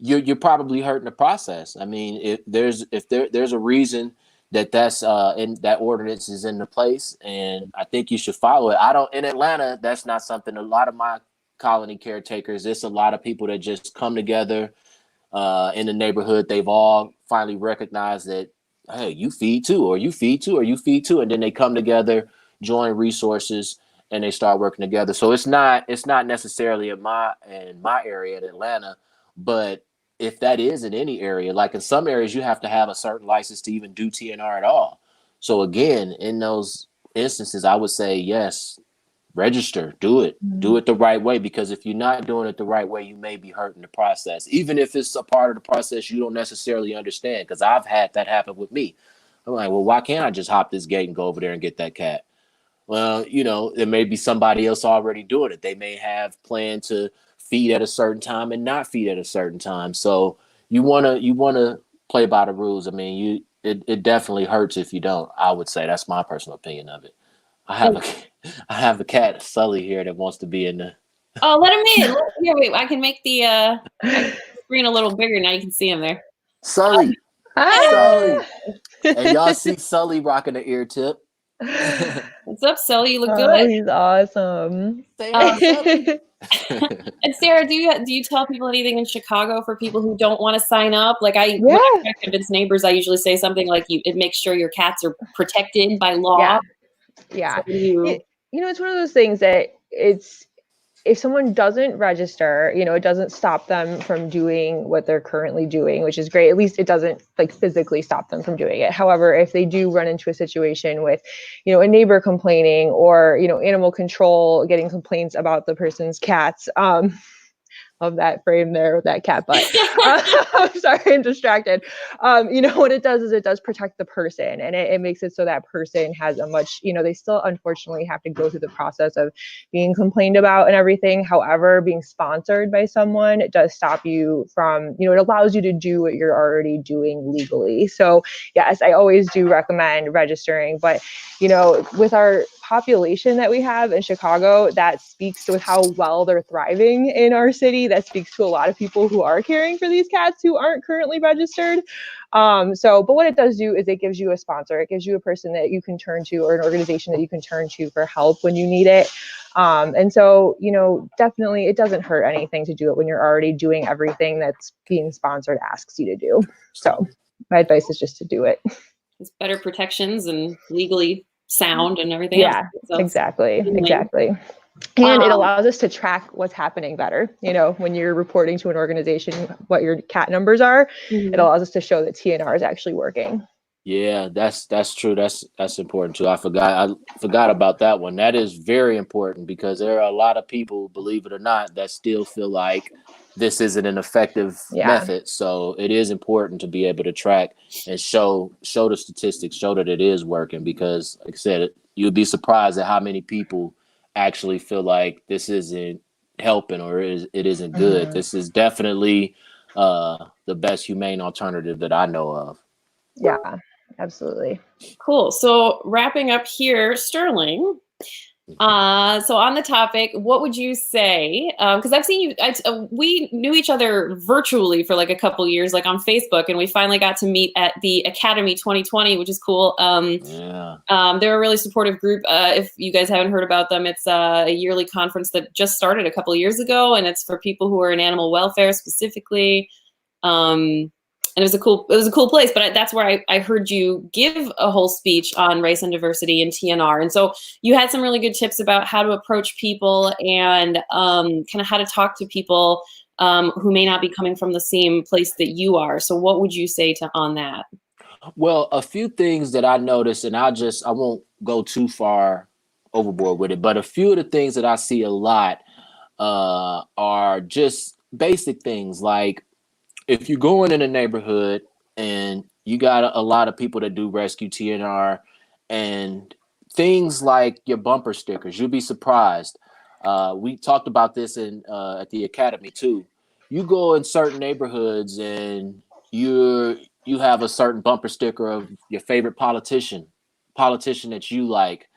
Speaker 2: you're probably hurting the process. I mean, if there's a reason that's in that ordinance is in the place, and I think you should follow it. I don't in Atlanta. That's not something. A lot of my colony caretakers. It's a lot of people that just come together in the neighborhood. They've all finally recognized that, hey, you feed too, or you feed too, or you feed too, and then they come together, join resources, and they start working together. So it's not necessarily in my area in Atlanta, but if that is in any area, like in some areas, you have to have a certain license to even do TNR at all. So again, in those instances, I would say yes, register, do it the right way, because if you're not doing it the right way, you may be hurting the process, even if it's a part of the process you don't necessarily understand, because I've had that happen with me. I'm like, well, why can't I just hop this gate and go over there and get that cat? Well, there may be somebody else already doing it. They may have planned to feed at a certain time and not feed at a certain time. So you wanna play by the rules. I mean, it definitely hurts if you don't. I would say that's my personal opinion of it. I have a cat, Sully, here that wants to be in the.
Speaker 1: Oh, let him in. Here, wait, I can make the screen a little bigger now. You can see him there.
Speaker 2: Sully, Sully, and y'all see Sully rocking the ear tip.
Speaker 1: What's up, Sully? You look good.
Speaker 3: He's awesome.
Speaker 1: And Sarah, do you tell people anything in Chicago for people who don't want to sign up? Like when I try to convince neighbors, I usually say something like, it makes sure your cats are protected by law.
Speaker 3: Yeah.
Speaker 1: So
Speaker 3: It's one of those things that if someone doesn't register, it doesn't stop them from doing what they're currently doing, which is great. At least it doesn't physically stop them from doing it. However, if they do run into a situation with, a neighbor complaining or, animal control getting complaints about the person's cats, of that frame there with that cat butt. I'm sorry, I'm distracted. What it does is it does protect the person, and it makes it so that person has a much, they still unfortunately have to go through the process of being complained about and everything. However, being sponsored by someone, it does stop you from, it allows you to do what you're already doing legally. So yes, I always do recommend registering, but with our population that we have in Chicago, that speaks to how well they're thriving in our city. That speaks to a lot of people who are caring for these cats who aren't currently registered. But what it does do is it gives you a sponsor. It gives you a person that you can turn to, or an organization that you can turn to for help when you need it. Definitely it doesn't hurt anything to do it when you're already doing everything that's being sponsored asks you to do. So my advice is just to do it.
Speaker 1: It's better protections and legally sound and everything
Speaker 3: else.
Speaker 1: So
Speaker 3: exactly. And it allows us to track what's happening better. When you're reporting to an organization what your cat numbers are, it allows us to show that TNR is actually working.
Speaker 2: Yeah, that's true. That's important too. I forgot about that one. That is very important, because there are a lot of people, believe it or not, that still feel like this isn't an effective method. So it is important to be able to track and show the statistics, show that it is working, because like I said, you'd be surprised at how many people actually feel like this isn't helping, or it isn't good. This is definitely the best humane alternative that I know of.
Speaker 3: Yeah, absolutely.
Speaker 1: Cool. So wrapping up here, Sterling. So on the topic, what would you say? Because I've seen you. We knew each other virtually for like a couple years, like on Facebook, and we finally got to meet at the Academy 2020, which is cool. They're a really supportive group. If you guys haven't heard about them, it's a yearly conference that just started a couple of years ago, and it's for people who are in animal welfare specifically. And it was a cool place, but that's where I heard you give a whole speech on race and diversity in TNR. And so you had some really good tips about how to approach people and kind of how to talk to people who may not be coming from the same place that you are. So what would you say on that?
Speaker 2: Well, a few things that I noticed, and I won't go too far overboard with it, but a few of the things that I see a lot are just basic things, like if you're going in a neighborhood and you got a lot of people that do rescue TNR, and things like your bumper stickers. You'll be surprised. We talked about this in at the academy too. You go in certain neighborhoods and you have a certain bumper sticker of your favorite politician that you like.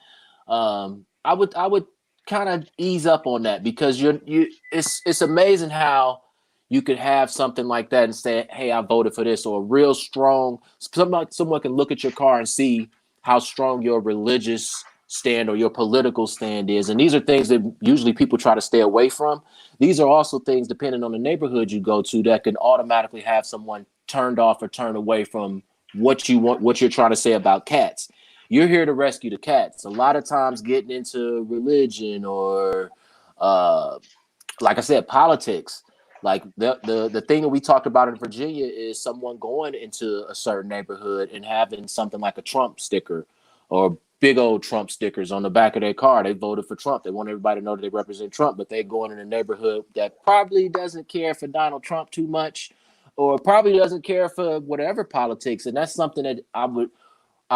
Speaker 2: I would kind of ease up on that, because it's amazing how you could have something like that and say, hey, I voted for this, or a real strong someone can look at your car and see how strong your religious stand or your political stand is. And these are things that usually people try to stay away from. These are also things, depending on the neighborhood you go to, that can automatically have someone turned off or turned away from what you're trying to say about cats. You're here to rescue the cats. A lot of times getting into religion or like I said, politics. Like the thing that we talked about in Virginia is someone going into a certain neighborhood and having something like a Trump sticker or big old Trump stickers on the back of their car. They voted for Trump. They want everybody to know that they represent Trump, but they're going in a neighborhood that probably doesn't care for Donald Trump too much, or probably doesn't care for whatever politics. And that's something that I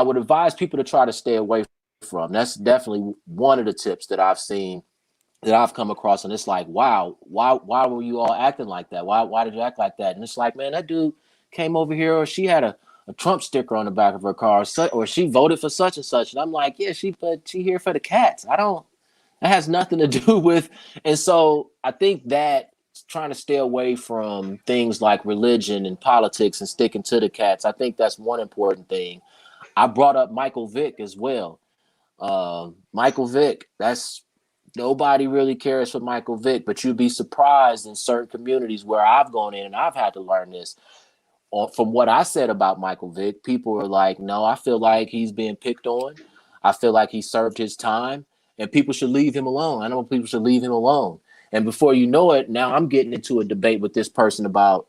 Speaker 2: would advise people to try to stay away from. That's definitely one of the tips that I've seen, that I've come across, and it's like, wow, why were you all acting like that? Why did you act like that? And it's like, man, that dude came over here, or she had a Trump sticker on the back of her car, or she voted for such and such. And I'm like, yeah, she here for the cats. That has nothing to do with. And so I think that trying to stay away from things like religion and politics and sticking to the cats, I think that's one important thing. I brought up Michael Vick as well. Michael Vick, that's nobody really cares for Michael Vick, but you'd be surprised in certain communities where I've gone in and I've had to learn this. From what I said about Michael Vick, people are like, no, I feel like he's being picked on. I feel like he served his time and people should leave him alone. I know people should leave him alone. And before you know it, now I'm getting into a debate with this person about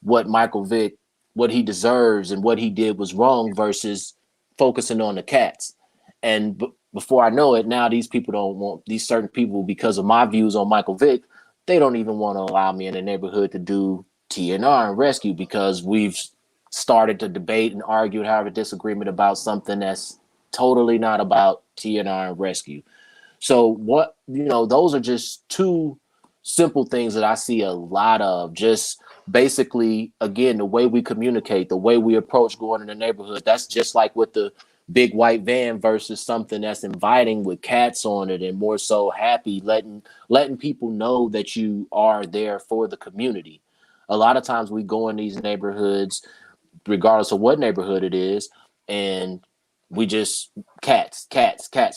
Speaker 2: what Michael Vick, what he deserves and what he did was wrong versus focusing on the cats. And before I know it, now these certain people, because of my views on Michael Vick, they don't even want to allow me in the neighborhood to do TNR and rescue, because we've started to debate and argue and have a disagreement about something that's totally not about TNR and rescue. So those are just two simple things that I see a lot of. Just basically, again, the way we communicate, the way we approach going in the neighborhood. That's just like with the big white van versus something that's inviting with cats on it and more so happy, letting people know that you are there for the community. A lot of times we go in these neighborhoods, regardless of what neighborhood it is, and we just cats,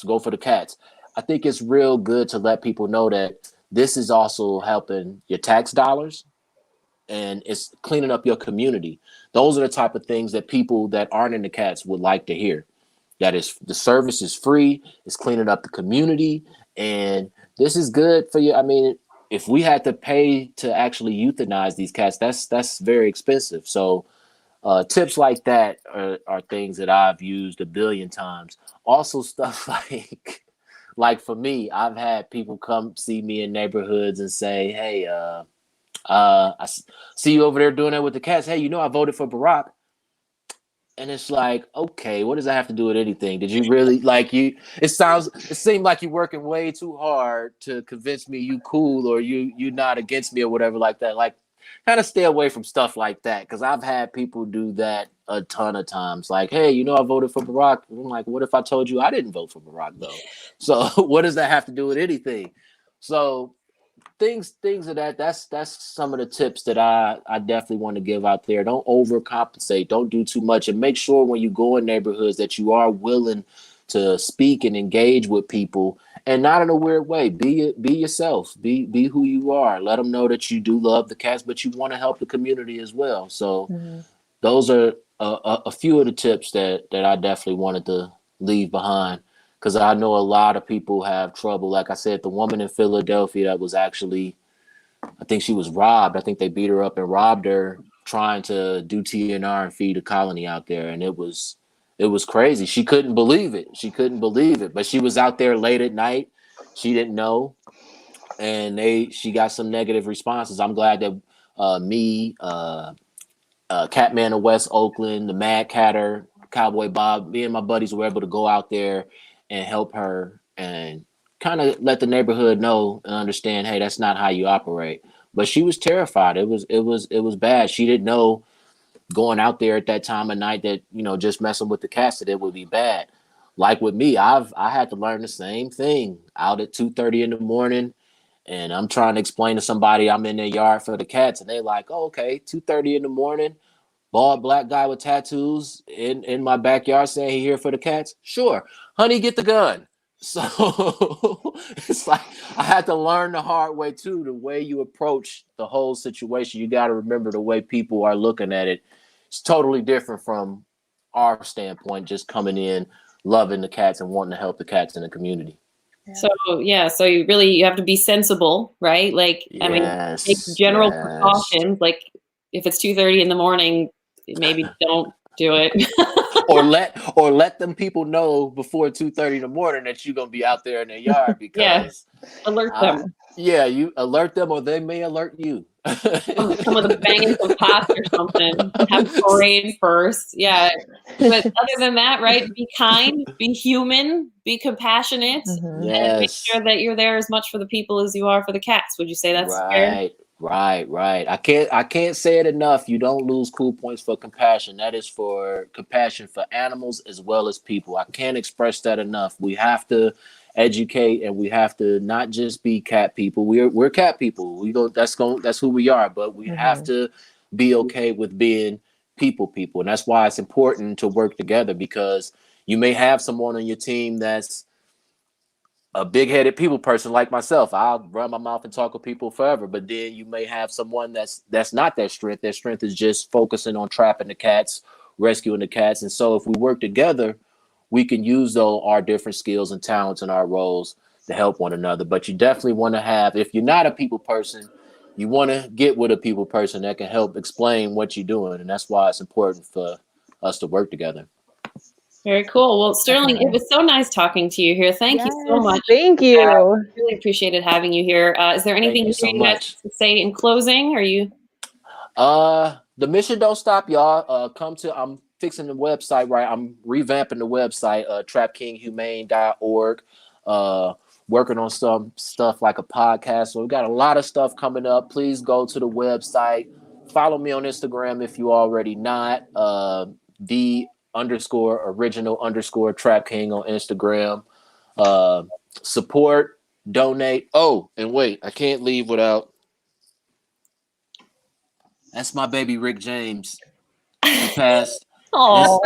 Speaker 2: go for the cats. I think it's real good to let people know that this is also helping your tax dollars and it's cleaning up your community. Those are the type of things that people that aren't into cats would like to hear. That is, the service is free, it's cleaning up the community, and this is good for you. I mean, if we had to pay to actually euthanize these cats, that's very expensive. So tips like that are things that I've used a billion times. Also stuff like for me, I've had people come see me in neighborhoods and say, hey, I see you over there doing that with the cats. Hey, I voted for Barack. And it's like, okay, what does that have to do with anything? Did you really it seemed like you're working way too hard to convince me you cool or you not against me or whatever like that. Like, kind of stay away from stuff like that, because I've had people do that a ton of times. Like, hey, I voted for Barack. I'm like, what if I told you I didn't vote for Barack though? So what does that have to do with anything? So things of that's some of the tips that I definitely want to give out there. Don't overcompensate. Don't do too much, and make sure when you go in neighborhoods that you are willing to speak and engage with people, and not in a weird way. Be yourself. Be who you are. Let them know that you do love the cats, but you want to help the community as well. So those are a few of the tips that I definitely wanted to leave behind. Because I know a lot of people have trouble. Like I said, the woman in Philadelphia that was actually, I think she was robbed. I think they beat her up and robbed her trying to do TNR and feed a colony out there. And it was crazy. She couldn't believe it. But she was out there late at night. She didn't know. And she got some negative responses. I'm glad that Catman of West Oakland, the Mad Catter, Cowboy Bob. Me and my buddies were able to go out there and help her and kind of let the neighborhood know and understand, hey, that's not how you operate. But she was terrified. It was bad. She didn't know going out there at that time of night that, just messing with the cats, that it would be bad. Like with me, I had to learn the same thing out at 2:30 in the morning, and I'm trying to explain to somebody I'm in their yard for the cats, and they like, oh, okay, 2:30 in the morning, bald black guy with tattoos in my backyard saying he here for the cats. Sure, honey, get the gun. So it's like I had to learn the hard way too. The way you approach the whole situation, you got to remember the way people are looking at it. It's totally different from our standpoint, just coming in, loving the cats and wanting to help the cats in the community.
Speaker 1: So so you have to be sensible, right? Like, I mean, take general precautions. Like, if it's 2:30 in the morning, maybe don't do it.
Speaker 2: or let them people know before 2:30 in the morning that you're gonna be out there in their yard, because
Speaker 1: alert them.
Speaker 2: You alert them, or they may alert you.
Speaker 1: Some of the banging some pots or something. Have a parade first. Yeah. But other than that, right? Be kind, be human, be compassionate, and make sure that you're there as much for the people as you are for the cats. Would you say that's fair?
Speaker 2: Right. I can't say it enough. You don't lose cool points for compassion. That is for compassion for animals as well as people. I can't express that enough. We have to educate, and we have to not just be cat people. We're cat people. That's who we are. But we have to be okay with being people, and that's why it's important to work together, because you may have someone on your team that's a big-headed people person like myself. I'll run my mouth and talk with people forever. But then you may have someone that's not their strength. Their strength is just focusing on trapping the cats, rescuing the cats. And so if we work together, we can use our different skills and talents and our roles to help one another. But you definitely want to have, if you're not a people person, you want to get with a people person that can help explain what you're doing. And that's why it's important for us to work together.
Speaker 1: Very cool. Well, Sterling, it was so nice talking to you here. Thank you so much.
Speaker 3: Thank you.
Speaker 1: Really appreciated having you here. Is there anything you guys to say in closing? Are you?
Speaker 2: The mission don't stop, y'all. I'm fixing the website, right? I'm revamping the website, TrapKingHumane.org. Working on some stuff like a podcast. So we've got a lot of stuff coming up. Please go to the website. Follow me on Instagram if you already not. _original_TrapKing on Instagram. Support, donate. Oh, and wait, I can't leave without. That's my baby Rick James. He passed. My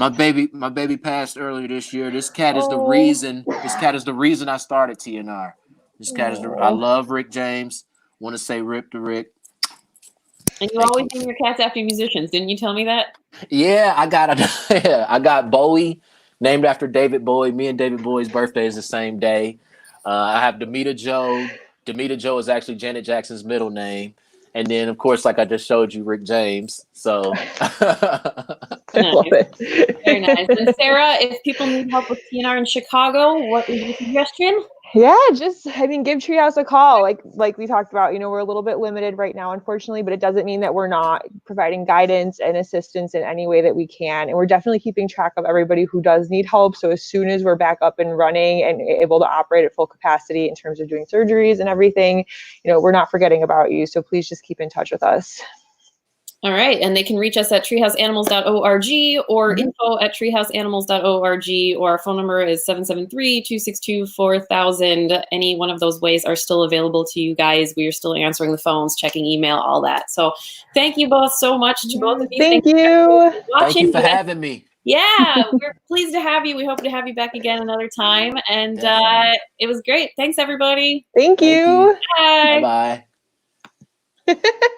Speaker 2: baby passed earlier this year. This cat is the reason. This cat is the reason I started TNR. This cat is I love Rick James. Want to say rip to Rick.
Speaker 1: And you always name your cats after musicians, didn't you tell me that?
Speaker 2: Yeah, I got Bowie, named after David Bowie. Me and David Bowie's birthday is the same day. I have Demita Joe. Demita Joe is actually Janet Jackson's middle name. And then, of course, like I just showed you, Rick James. So
Speaker 3: I love it.
Speaker 1: Very nice. And Sarah, if people need help with TNR in Chicago, what is your suggestion?
Speaker 3: Yeah, give Treehouse a call. Like we talked about, we're a little bit limited right now, unfortunately, but it doesn't mean that we're not providing guidance and assistance in any way that we can. And we're definitely keeping track of everybody who does need help. So as soon as we're back up and running and able to operate at full capacity in terms of doing surgeries and everything, we're not forgetting about you. So please just keep in touch with us.
Speaker 1: All right. And they can reach us at treehouseanimals.org or info@treehouseanimals.org, or our phone number is 773-262-4000. Any one of those ways are still available to you guys. We are still answering the phones, checking email, all that. So thank you both so much to both of you.
Speaker 3: Thank you.
Speaker 2: Thank you for having me.
Speaker 1: Yeah, we're pleased to have you. We hope to have you back again another time. And it was great. Thanks, everybody.
Speaker 3: Thank you.
Speaker 1: Bye.
Speaker 2: Bye-bye.